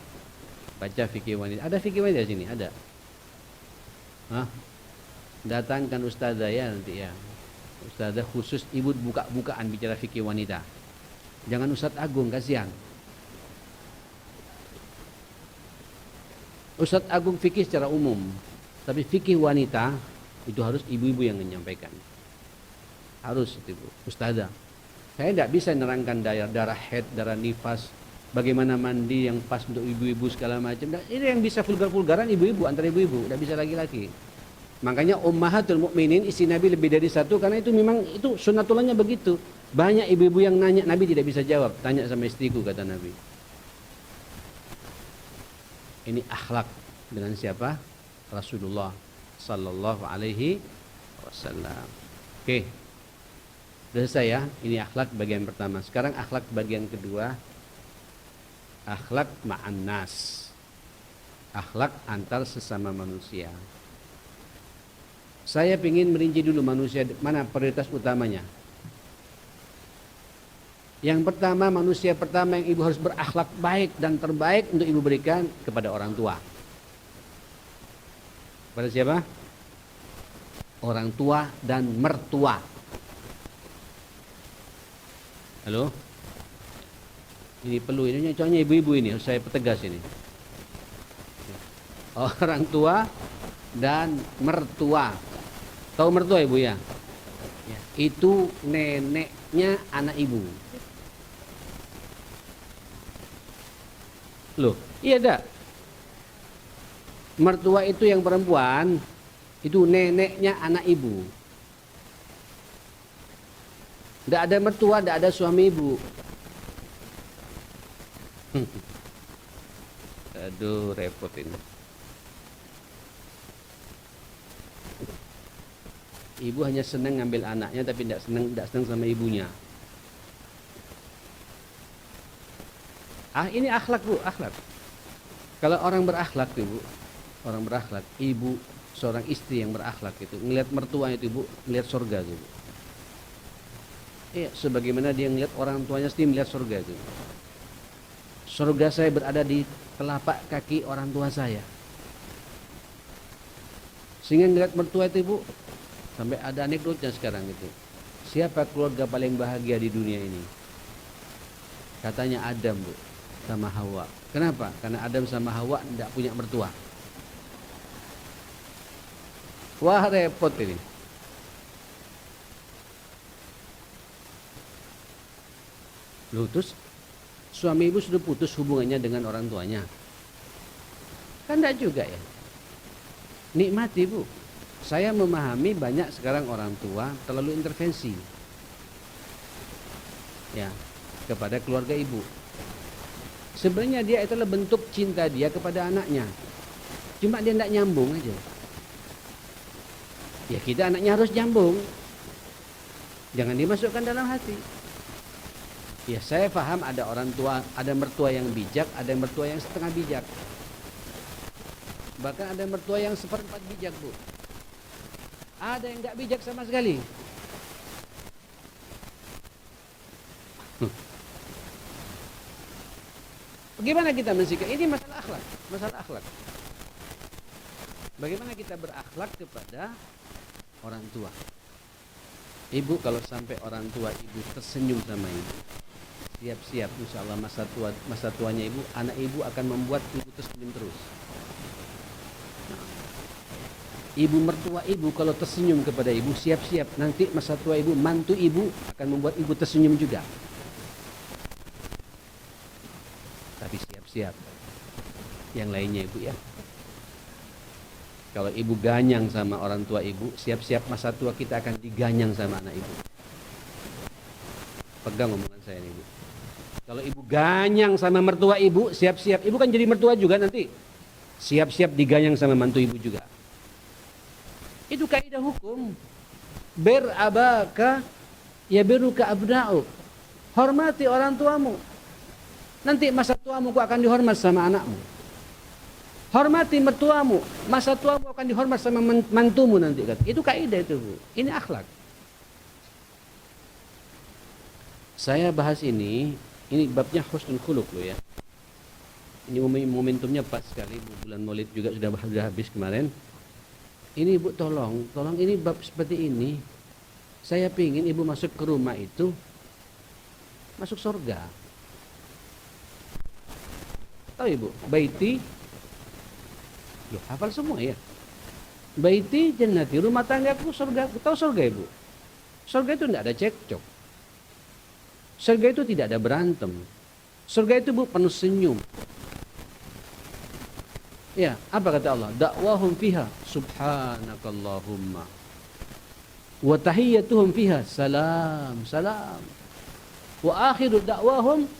Baca fikih wanita. Ada fikih wanita di sini? Ada. Hah? Datangkan ustazah ya nanti ya. Ustazah khusus ibu buka-bukaan bicara fikih wanita. Jangan Ustadz Agung, kasihan. Ustadz Agung fikih secara umum, tapi fikih wanita itu harus ibu-ibu yang menyampaikan. Harus itu, Bu. Ustazah. Saya tidak bisa nerangkan darah haid, darah nifas, bagaimana mandi yang pas untuk ibu-ibu segala macam. Ini yang bisa vulgar-vulgaran ibu-ibu, antara ibu-ibu, tidak bisa laki-laki. Makanya Ummahatul Mukminin, istri Nabi lebih dari satu, karena itu memang itu sunnatullahnya begitu. Banyak ibu-ibu yang nanya, Nabi tidak bisa jawab. Tanya sama istriku, kata Nabi. Ini akhlak dengan siapa? Rasulullah sallallahu alaihi wasallam. Oke. Sudah selesai ya. Ini akhlak bagian pertama. Sekarang akhlak bagian kedua. Akhlak ma'an nas. Akhlak antar sesama manusia. Saya ingin merinci dulu manusia, mana prioritas utamanya. Yang pertama, manusia pertama yang ibu harus berakhlak baik dan terbaik untuk ibu berikan kepada orang tua. Kepada siapa? Orang tua dan mertua. Halo? Ini perlu, ini contohnya ibu-ibu ini, harus saya pertegas ini. Orang tua dan mertua. Tahu mertua, Ibu, ya? Ya, itu neneknya anak ibu. Loh, iya dak. Mertua itu yang perempuan, itu neneknya anak ibu. Tidak ada mertua, tidak ada suami ibu. Aduh, repot ini. Ibu hanya senang ngambil anaknya, tapi tidak senang sama ibunya. Ini akhlak, Bu, akhlak. Kalau orang berakhlak tuh, Bu, orang berakhlak, ibu, seorang istri yang berakhlak itu, ngelihat mertuanya itu, Bu, ngelihat surga itu, Bu. Iya, sebagaimana dia ngelihat orang tuanya sendiri melihat surga itu. Surga saya berada di telapak kaki orang tua saya. Sehingga ngelihat mertua itu, Bu, sampai ada anekdotnya sekarang itu. Siapa keluarga paling bahagia di dunia ini? Katanya Adam, Bu, sama Hawa. Kenapa? Karena Adam sama Hawa tidak punya mertua. Wah, repot ini. Loh, terus suami ibu sudah putus hubungannya dengan orang tuanya. Kan tidak juga ya. Nikmati, Bu. Saya memahami banyak sekarang orang tua terlalu intervensi ya kepada keluarga ibu. Sebenarnya dia itulah bentuk cinta dia kepada anaknya. Cuma dia tidak nyambung aja. Ya kita anaknya harus nyambung. Jangan dimasukkan dalam hati. Ya saya paham ada orang tua, ada mertua yang bijak, ada mertua yang setengah bijak. Bahkan ada mertua yang seperempat bijak, Bu. Ada yang nggak bijak sama sekali. Bagaimana kita mensikap? Ini masalah akhlak, masalah akhlak. Bagaimana kita berakhlak kepada orang tua? Ibu, kalau sampai orang tua ibu tersenyum sama ibu, siap-siap insya Allah masa tuanya ibu, anak ibu akan membuat ibu tersenyum terus. Ibu mertua ibu kalau tersenyum kepada ibu, siap-siap nanti masa tua ibu, mantu ibu akan membuat ibu tersenyum juga. Tapi siap-siap yang lainnya ibu ya. Kalau ibu ganyang sama orang tua ibu, siap-siap masa tua kita akan diganyang sama anak ibu. Pegang omongan saya nih ibu. Kalau ibu ganyang sama mertua ibu, siap-siap. Ibu kan jadi mertua juga nanti. Siap-siap diganyang sama mantu ibu juga. Itu kaidah hukum. Bir abaka yabiruka abna'u. Hormati orang tuamu. Nanti masa tuamu akan dihormat sama anakmu. Hormati mertuamu, masa tuamu akan dihormat sama mantumu nanti. Itu kaidah itu, Bu. Ini akhlak. Saya bahas ini babnya husnul khuluq loh ya. Ini momentumnya pas sekali, Bu. Bulan Maulid juga sudah habis kemarin. Ini Ibu tolong ini bab seperti ini. Saya pingin Ibu masuk ke rumah itu masuk surga. Tahu Ibu, baiti, loh, hafal semua ya. Baiti jannati, rumah tanggaku surga. Tahu surga Ibu? Surga itu tidak ada cekcok. Surga itu tidak ada berantem. Surga itu Bu penuh senyum. Ya, apa kata Allah? Da'wahum fiha subhanakallahumma wa tahiyyatuhum fiha salam salam wa akhiru da'wahum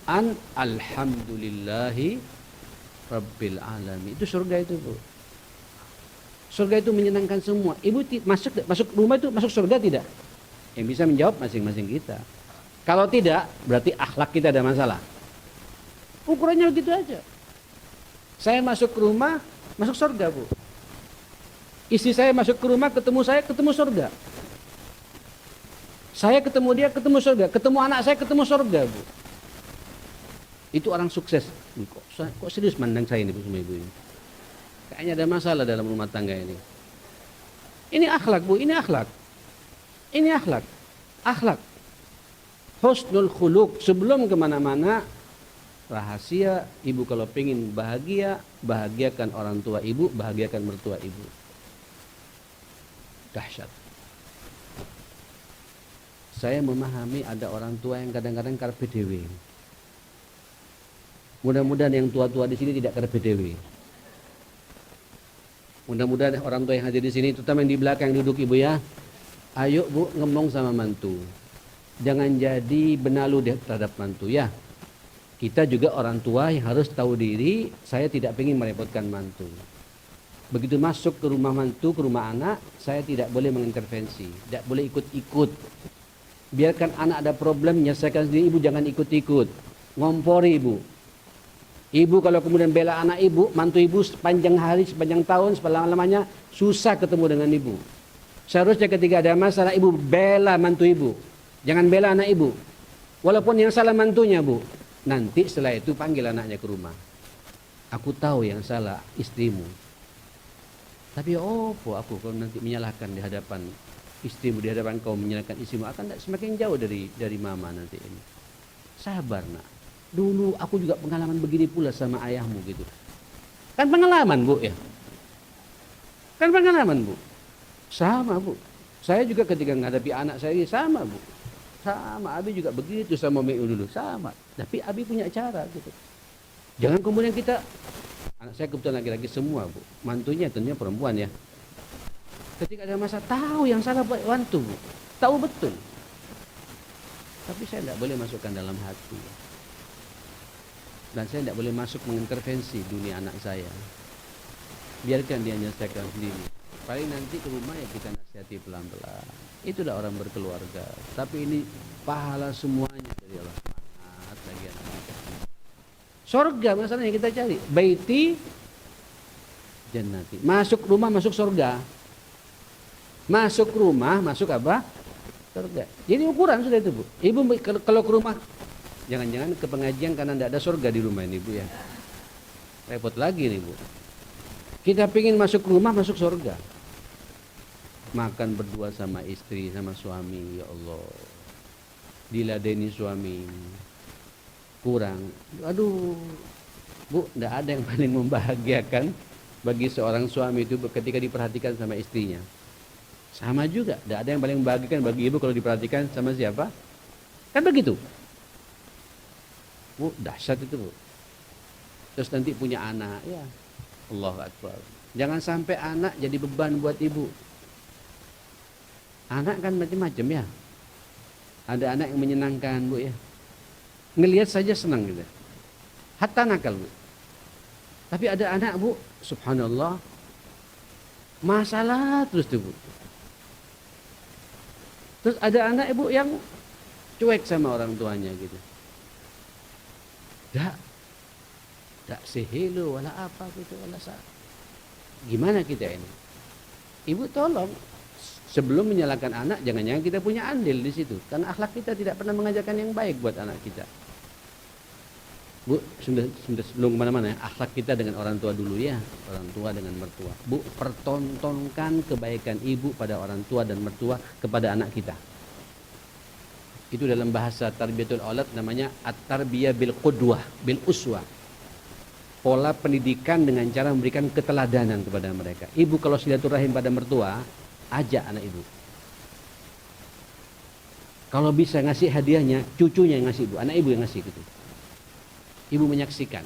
an alhamdulillahi rabbil alamin. Itu surga itu, Bu. Surga itu menyenangkan semua. Ibu masuk rumah itu masuk surga tidak? Yang bisa menjawab masing-masing kita. Kalau tidak, berarti akhlak kita ada masalah. Ukurannya begitu aja. Saya masuk ke rumah, masuk surga, Bu. Istri saya masuk ke rumah, ketemu saya, ketemu surga. Saya ketemu dia, ketemu surga. Ketemu anak saya, ketemu surga, Bu. Itu orang sukses. Kok serius mandang saya ini, Bu, semua ibu ini? Kayaknya ada masalah dalam rumah tangga ini. Ini akhlak, Bu, ini akhlak. Ini akhlak. Akhlak. Husnul khuluq. Sebelum kemana-mana, rahasia ibu kalau pengen bahagia, bahagiakan orang tua ibu, bahagiakan mertua ibu. Dahsyat. Saya memahami ada orang tua yang kadang-kadang karpe dewe. Mudah-mudahan yang tua-tua di sini tidak karpe dewe. Mudah-mudahan orang tua yang hadir di sini, terutama yang di belakang duduk ibu ya. Ayo Bu, ngomong sama mantu. Jangan jadi benalu terhadap mantu ya. Kita juga orang tua yang harus tahu diri, saya tidak ingin merepotkan mantu. Begitu masuk ke rumah mantu, ke rumah anak, saya tidak boleh mengintervensi, tidak boleh ikut-ikut. Biarkan anak ada problem, menyelesaikan sendiri, ibu jangan ikut-ikut. Ngompori ibu. Ibu kalau kemudian bela anak ibu, mantu ibu sepanjang hari, sepanjang tahun, selama-lamanya susah ketemu dengan ibu. Seharusnya ketika ada masalah, ibu bela mantu ibu. Jangan bela anak ibu. Walaupun yang salah mantunya, Bu. Nanti setelah itu panggil anaknya ke rumah. Aku tahu yang salah istrimu. Tapi aku kalau nanti menyalahkan di hadapan istrimu, di hadapan kau menyalahkan istrimu, akan semakin jauh dari mama nanti ini. Sabar nak. Dulu aku juga pengalaman begini pula sama ayahmu gitu. Kan pengalaman Bu ya. Kan pengalaman Bu. Sama Bu. Saya juga ketika menghadapi anak saya sama Bu. Sama, Abi juga begitu sama Meu dulu, sama. Tapi Abi punya cara gitu. Jangan kemudian kita, anak saya kebetulan laki-laki semua Bu, mantunya tentunya perempuan ya. Ketika ada masalah, tahu yang salah buat mantu Bu, tahu betul. Tapi saya tidak boleh masukkan dalam hati. Dan saya tidak boleh masuk mengintervensi dunia anak saya. Biarkan dia menyelesaikan sendiri. Paling nanti ke rumah ya kita nasihati pelan-pelan. Itulah orang berkeluarga. Tapi ini pahala semuanya dari Allah. Semangat lagi anak-anak. Surga masalahnya kita cari. Baiti jannati. Masuk rumah masuk surga. Masuk rumah masuk apa? Surga. Jadi ukuran sudah itu, Bu. Ibu kalau ke rumah, jangan-jangan ke pengajian karena tidak ada surga di rumah ini, Bu ya. Repot lagi nih, Bu. Kita pingin masuk rumah masuk surga. Makan berdua sama istri sama suami, ya Allah. Diladeni suami. Kurang. Aduh. Bu, tidak ada yang paling membahagiakan bagi seorang suami itu ketika diperhatikan sama istrinya. Sama juga, tidak ada yang paling membahagiakan bagi ibu kalau diperhatikan sama siapa? Kan begitu. Bu, dahsyat itu, Bu. Terus nanti punya anak, ya. Allahu Akbar. Jangan sampai anak jadi beban buat ibu. Anak kan macam-macam ya. Ada anak yang menyenangkan, Bu ya. Ngelihat saja senang gitu. Hatta nakal, Bu. Tapi ada anak, Bu, subhanallah, masalah terus tuh, Bu. Terus ada anak, Ibu, yang cuek sama orang tuanya gitu. Tak sehelo wala apa gitu, wala sa. Gimana kita ini? Ibu tolong, sebelum menyalahkan anak, jangan-jangan kita punya andil di situ. Karena akhlak kita tidak pernah mengajarkan yang baik buat anak kita. Bu, sudah sebelum kemana-mana ya, akhlak kita dengan orang tua dulu ya, orang tua dengan mertua. Bu, pertontonkan kebaikan ibu pada orang tua dan mertua kepada anak kita. Itu dalam bahasa tarbiyatul aulad namanya at-tarbiyah bil qudwah, bil uswah. Pola pendidikan dengan cara memberikan keteladanan kepada mereka. Ibu kalau silaturahim pada mertua, ajak anak ibu. Kalau bisa ngasih hadiahnya, cucunya yang ngasih, ibu, anak ibu yang ngasih gitu. Ibu menyaksikan.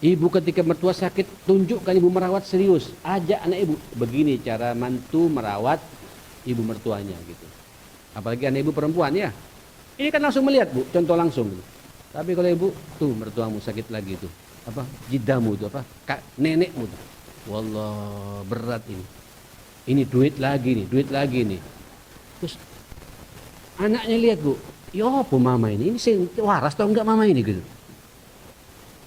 Ibu ketika mertua sakit, tunjukkan ibu merawat serius. Ajak anak ibu. Begini cara mantu merawat ibu mertuanya gitu. Apalagi anak ibu perempuan ya. Ini kan langsung melihat, Bu, contoh langsung gitu. Tapi kalau ibu, tuh mertuamu sakit lagi tuh. Apa? Jidamu tuh apa? Nenekmu tuh. Wallah, berat ini. Ini duit lagi nih. Terus anaknya lihat, Bu. Ya apa mama ini waras tau enggak mama ini gitu.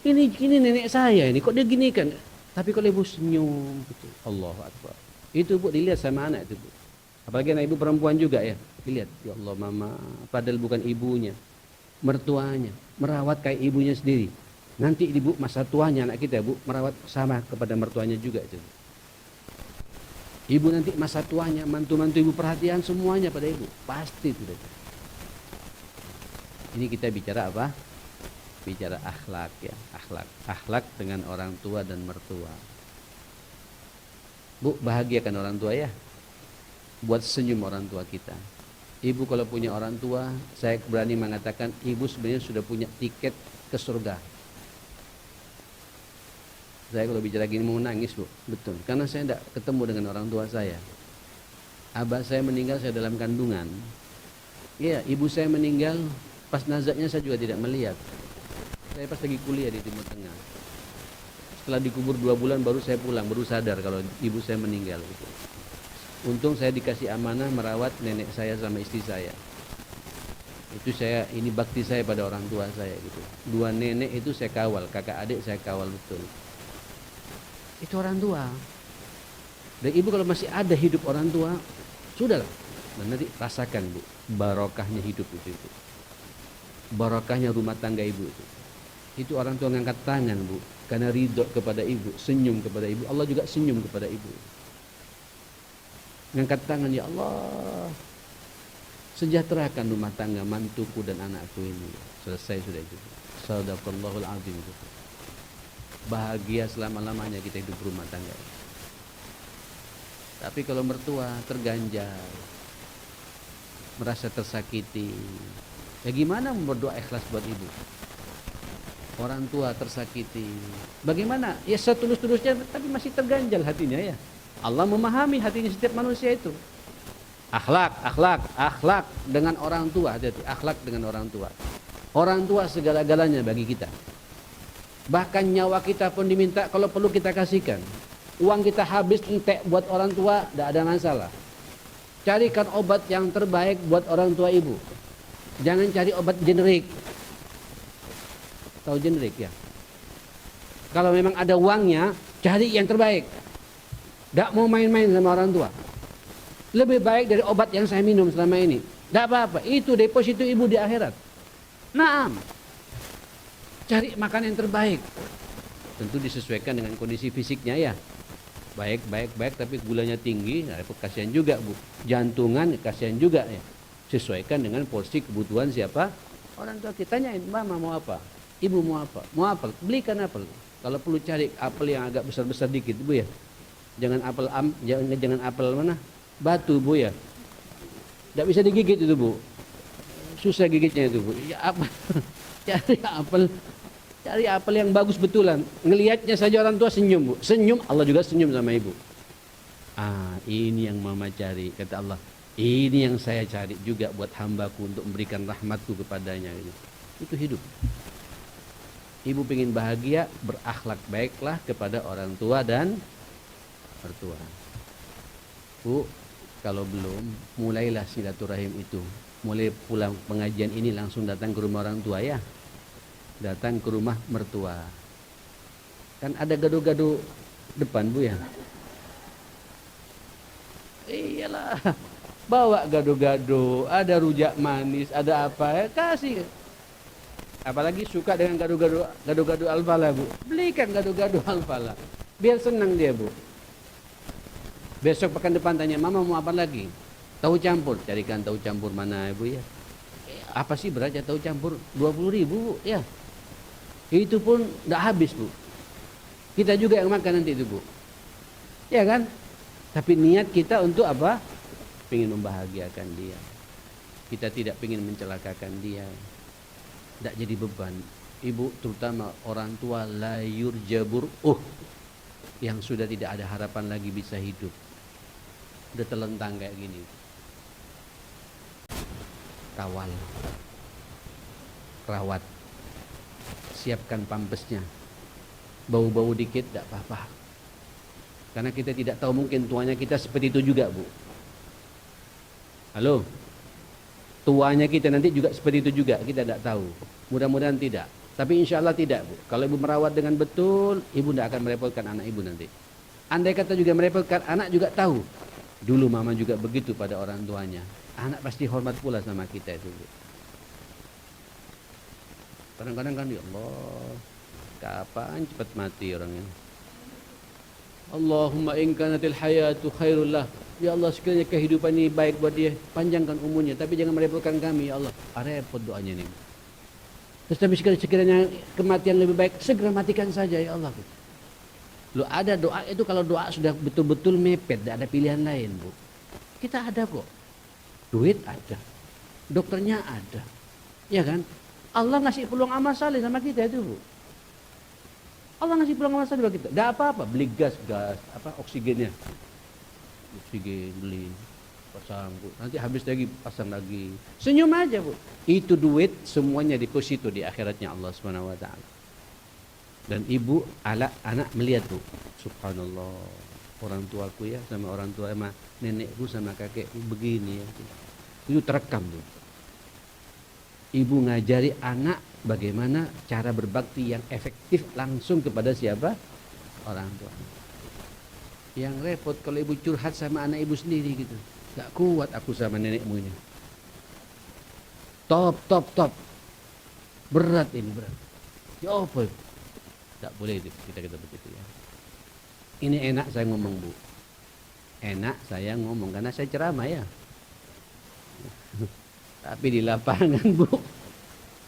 Ini nenek saya ini, kok dia gini kan. Tapi kalau ibu senyum gitu, Allahu Akbar. Itu, Bu, dilihat sama anak itu, Bu. Apalagi anak ibu perempuan juga ya. Dilihat, ya Allah mama, padahal bukan ibunya, mertuanya, merawat kayak ibunya sendiri. Nanti ibu masa tuanya anak kita, Bu, merawat sama kepada mertuanya juga itu. Ibu nanti masa tuanya, mantu-mantu ibu perhatian semuanya pada ibu. Pasti itu. Ini kita bicara apa? Bicara akhlak ya, akhlak dengan orang tua dan mertua. Bu, bahagiakan orang tua ya. Buat senyum orang tua kita. Ibu kalau punya orang tua, saya berani mengatakan ibu sebenarnya sudah punya tiket ke surga. Saya kalau bicara gini mau nangis, Bu. Betul, karena saya tidak ketemu dengan orang tua saya. Abah saya meninggal saya dalam kandungan. Iya, ibu saya meninggal pas nazaknya saya juga tidak melihat. Saya pas lagi kuliah di Timur Tengah. Setelah dikubur 2 bulan baru saya pulang, baru sadar kalau ibu saya meninggal gitu. Untung saya dikasih amanah merawat nenek saya sama istri saya. Itu ini bakti saya pada orang tua saya gitu. 2 nenek itu saya kawal, kakak adik saya kawal betul. Itu orang tua. Dan ibu kalau masih ada hidup orang tua, sudahlah. Nanti rasakan, Bu, barokahnya hidup itu. Barokahnya rumah tangga ibu itu. Itu orang tua ngangkat tangan, Bu, karena ridho kepada ibu, senyum kepada ibu. Allah juga senyum kepada ibu. Ngangkat tangan, ya Allah, sejahterakan rumah tangga mantuku dan anakku ini. Selesai sudah itu. Sadaqallahul azim itu. Bahagia selama-lamanya kita hidup rumah tangga. Tapi kalau mertua terganjal, merasa tersakiti, ya gimana berdoa ikhlas buat ibu? Orang tua tersakiti, bagaimana? Ya setulus-tulusnya, tapi masih terganjal hatinya ya. Allah memahami hatinya setiap manusia itu. Akhlak dengan orang tua, hati-hati. Akhlak dengan orang tua. Orang tua segala-galanya bagi kita. Bahkan nyawa kita pun diminta, kalau perlu kita kasihkan. Uang kita habis entek buat orang tua, tidak ada masalah. Carikan obat yang terbaik buat orang tua ibu. Jangan cari obat generik. Tahu generik ya? Kalau memang ada uangnya, cari yang terbaik. Tidak mau main-main sama orang tua. Lebih baik dari obat yang saya minum selama ini. Tidak apa-apa, itu deposito ibu di akhirat. Naam. Cari makan yang terbaik. Tentu disesuaikan dengan kondisi fisiknya ya. Baik, tapi gulanya tinggi, nah, kasihan juga bu. Jantungan, kasihan juga ya. Sesuaikan dengan porsi kebutuhan siapa? Orang tua kita tanyain, mama mau apa? Ibu mau apa? Mau apel? Belikan apel. Kalau perlu cari apel yang agak besar-besar dikit bu ya. Jangan apel mana? Batu bu ya. Tidak bisa digigit itu bu. Susah gigitnya itu bu. Ya apa? Cari apel yang bagus betulan. Ngelihatnya saja orang tua senyum bu. Senyum, Allah juga senyum sama ibu. Ini yang mama cari, kata Allah. Ini yang saya cari juga buat hambaku untuk memberikan rahmatku kepadanya. Itu hidup. Ibu pengen bahagia, berakhlak baiklah kepada orang tua dan mertua. Bu, kalau belum, mulailah silaturahim itu. Mulai pulang pengajian ini langsung datang ke rumah orang tua ya. Datang ke rumah mertua. Kan ada gado-gado depan bu ya. Iyalah, bawa gado-gado, ada rujak manis, ada apa ya, kasih. Apalagi suka dengan gado-gado Al-Falah bu. Belikan gado-gado Al-Falah. Biar senang dia bu. Besok pekan depan tanya, mama mau apa lagi? Tahu campur, carikan tahu campur mana ibu ya. Apa sih beratnya tahu campur? 20.000 bu ya. Itu pun tidak habis bu. Kita juga yang makan nanti itu bu. Ya kan? Tapi niat kita untuk apa? Pengen membahagiakan dia. Kita tidak pengen mencelakakan dia. Tidak jadi beban. Ibu terutama orang tua layur jabur. Yang sudah tidak ada harapan lagi bisa hidup. Udah telentang kayak gini. Kawal. Rawat. Siapkan pampesnya. Bau-bau dikit tidak apa-apa. Karena kita tidak tahu, mungkin tuanya kita seperti itu juga bu. Halo. Tuanya kita nanti juga seperti itu juga. Kita tidak tahu. Mudah-mudahan tidak. Tapi insya Allah tidak bu. Kalau ibu merawat dengan betul, ibu tidak akan merepotkan anak ibu nanti. Andai kata juga merepotkan, anak juga tahu. Dulu mama juga begitu pada orang tuanya. Anak pasti hormat pula sama kita itu bu. Kadang-kadang kan ya Allah, kapan cepat mati orangnya. Allahumma in kanatil hayatu khairul lah. Ya Allah, sekiranya kehidupan ini baik buat dia, panjangkan umurnya, tapi jangan merepotkan kami ya Allah. Repot doanya nih. Terus tapi sekiranya kematian lebih baik, segera matikan saja ya Allah. Loh, ada doa itu, kalau doa sudah betul-betul mepet, tidak ada pilihan lain bu. Kita ada kok. Duit ada. Dokternya ada. Ya kan? Allah ngasih peluang amal saleh sama kita itu bu. Allah ngasih peluang amal saleh sama kita. Tidak apa-apa, beli gas, oksigennya. Oksigen beli, pasang bu. Nanti habis lagi pasang lagi. Senyum aja bu. Itu duit semuanya deposito di akhiratnya Allah Subhanahu Wa Taala. Dan ibu, anak melihat bu. Subhanallah, orang tuaku ya sama orang tua sama nenekku sama kakekku begini ya. Itu terekam bu. Ibu ngajari anak bagaimana cara berbakti yang efektif langsung kepada siapa? Orang tua. Yang repot kalau ibu curhat sama anak ibu sendiri gitu. Gak kuat aku sama nenekmu ini. Top. Berat ini, berat. Ya apa? Gak boleh itu, kita begitu ya. Ini enak saya ngomong bu. Enak saya ngomong karena saya ceramah ya. Tapi di lapangan bu,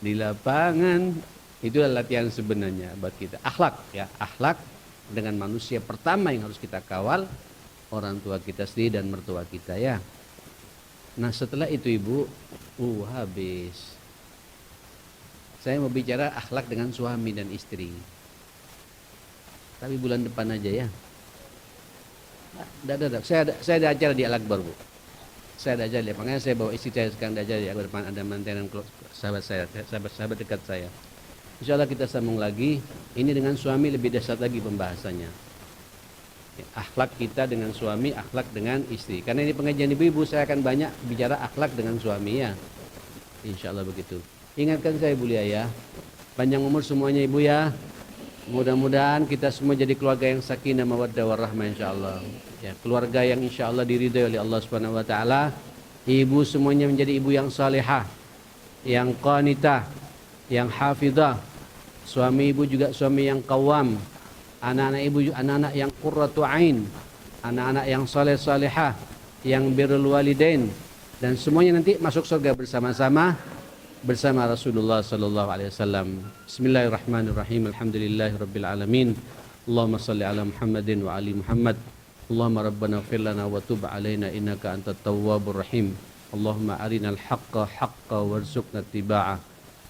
di lapangan itulah latihan sebenarnya buat kita. Akhlak ya, akhlak dengan manusia pertama yang harus kita kawal, orang tua kita sendiri dan mertua kita ya. Nah setelah itu ibu, habis. Saya mau bicara akhlak dengan suami dan istri. Tapi bulan depan aja ya. Saya ada acara di Al-Akbar bu. Saya ada ajar dia, makanya saya bawa istri saya sekarang ajar dia. Depan ada mantenan sahabat dekat saya. Insya Allah kita sambung lagi. Ini dengan suami lebih dahsyat lagi pembahasannya. Ya, akhlak kita dengan suami, akhlak dengan istri. Karena ini pengajian ibu-ibu, saya akan banyak bicara akhlak dengan suami ya. Insya Allah begitu. Ingatkan saya Bu Lia ya. Panjang umur semuanya ibu ya. Mudah-mudahan kita semua jadi keluarga yang sakinah mawaddah warahmah insyaallah. Ya, keluarga yang insyaallah diridhai oleh Allah Subhanahu wa taala. Ibu semuanya menjadi ibu yang salihah, yang qanitah, yang hafizah. Suami ibu juga suami yang qawam. Anak-anak ibu juga anak-anak yang qurratu ain, anak-anak yang saleh salihah, yang birrul walidain, dan semuanya nanti masuk surga bersama-sama bersama Rasulullah sallallahu alaihi wasallam. Bismillahirrahmanirrahim. Alhamdulillahirabbil alamin. Allahumma shalli ala Muhammadin wa ali Muhammad. Allahumma rabbana ighfir lana wa tub alaina innaka antat tawwabur rahim. Allahumma arinal haqqa haqqan warzuqna ittiba'ah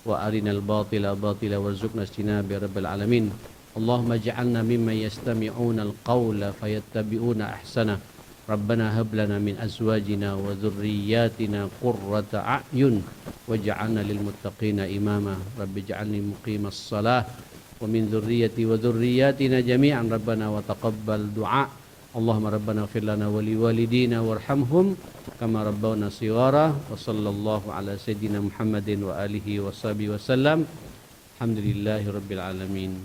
wa arinal batila batila warzuqna ijtinaba ya rabbal alamin. Allahumma ij'alna mimman yastami'una al-qawla fayattabi'una ahsana. Rabbana hab lana min azwajina wa dhurriyyatina qurrata a'yun waj'alna lil muttaqina imama. Rabbi ij'alni muqimas shalah wa min dhurriyyati wa dhurriyyatina jami'an rabbana wa taqabbal du'a. Allahumma rabbana ighfir lana wa liwalidina warhamhum kama rabbawna shighara. Wa sallallahu ala sayyidina Muhammadin wa alihi wa sahbihi wasallam. Alhamdulillahi rabbil alamin.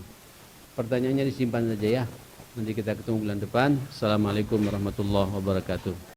Pertanyaannya disimpan saja ya. Nanti kita ketemu bulan depan. Assalamualaikum warahmatullahi wabarakatuh.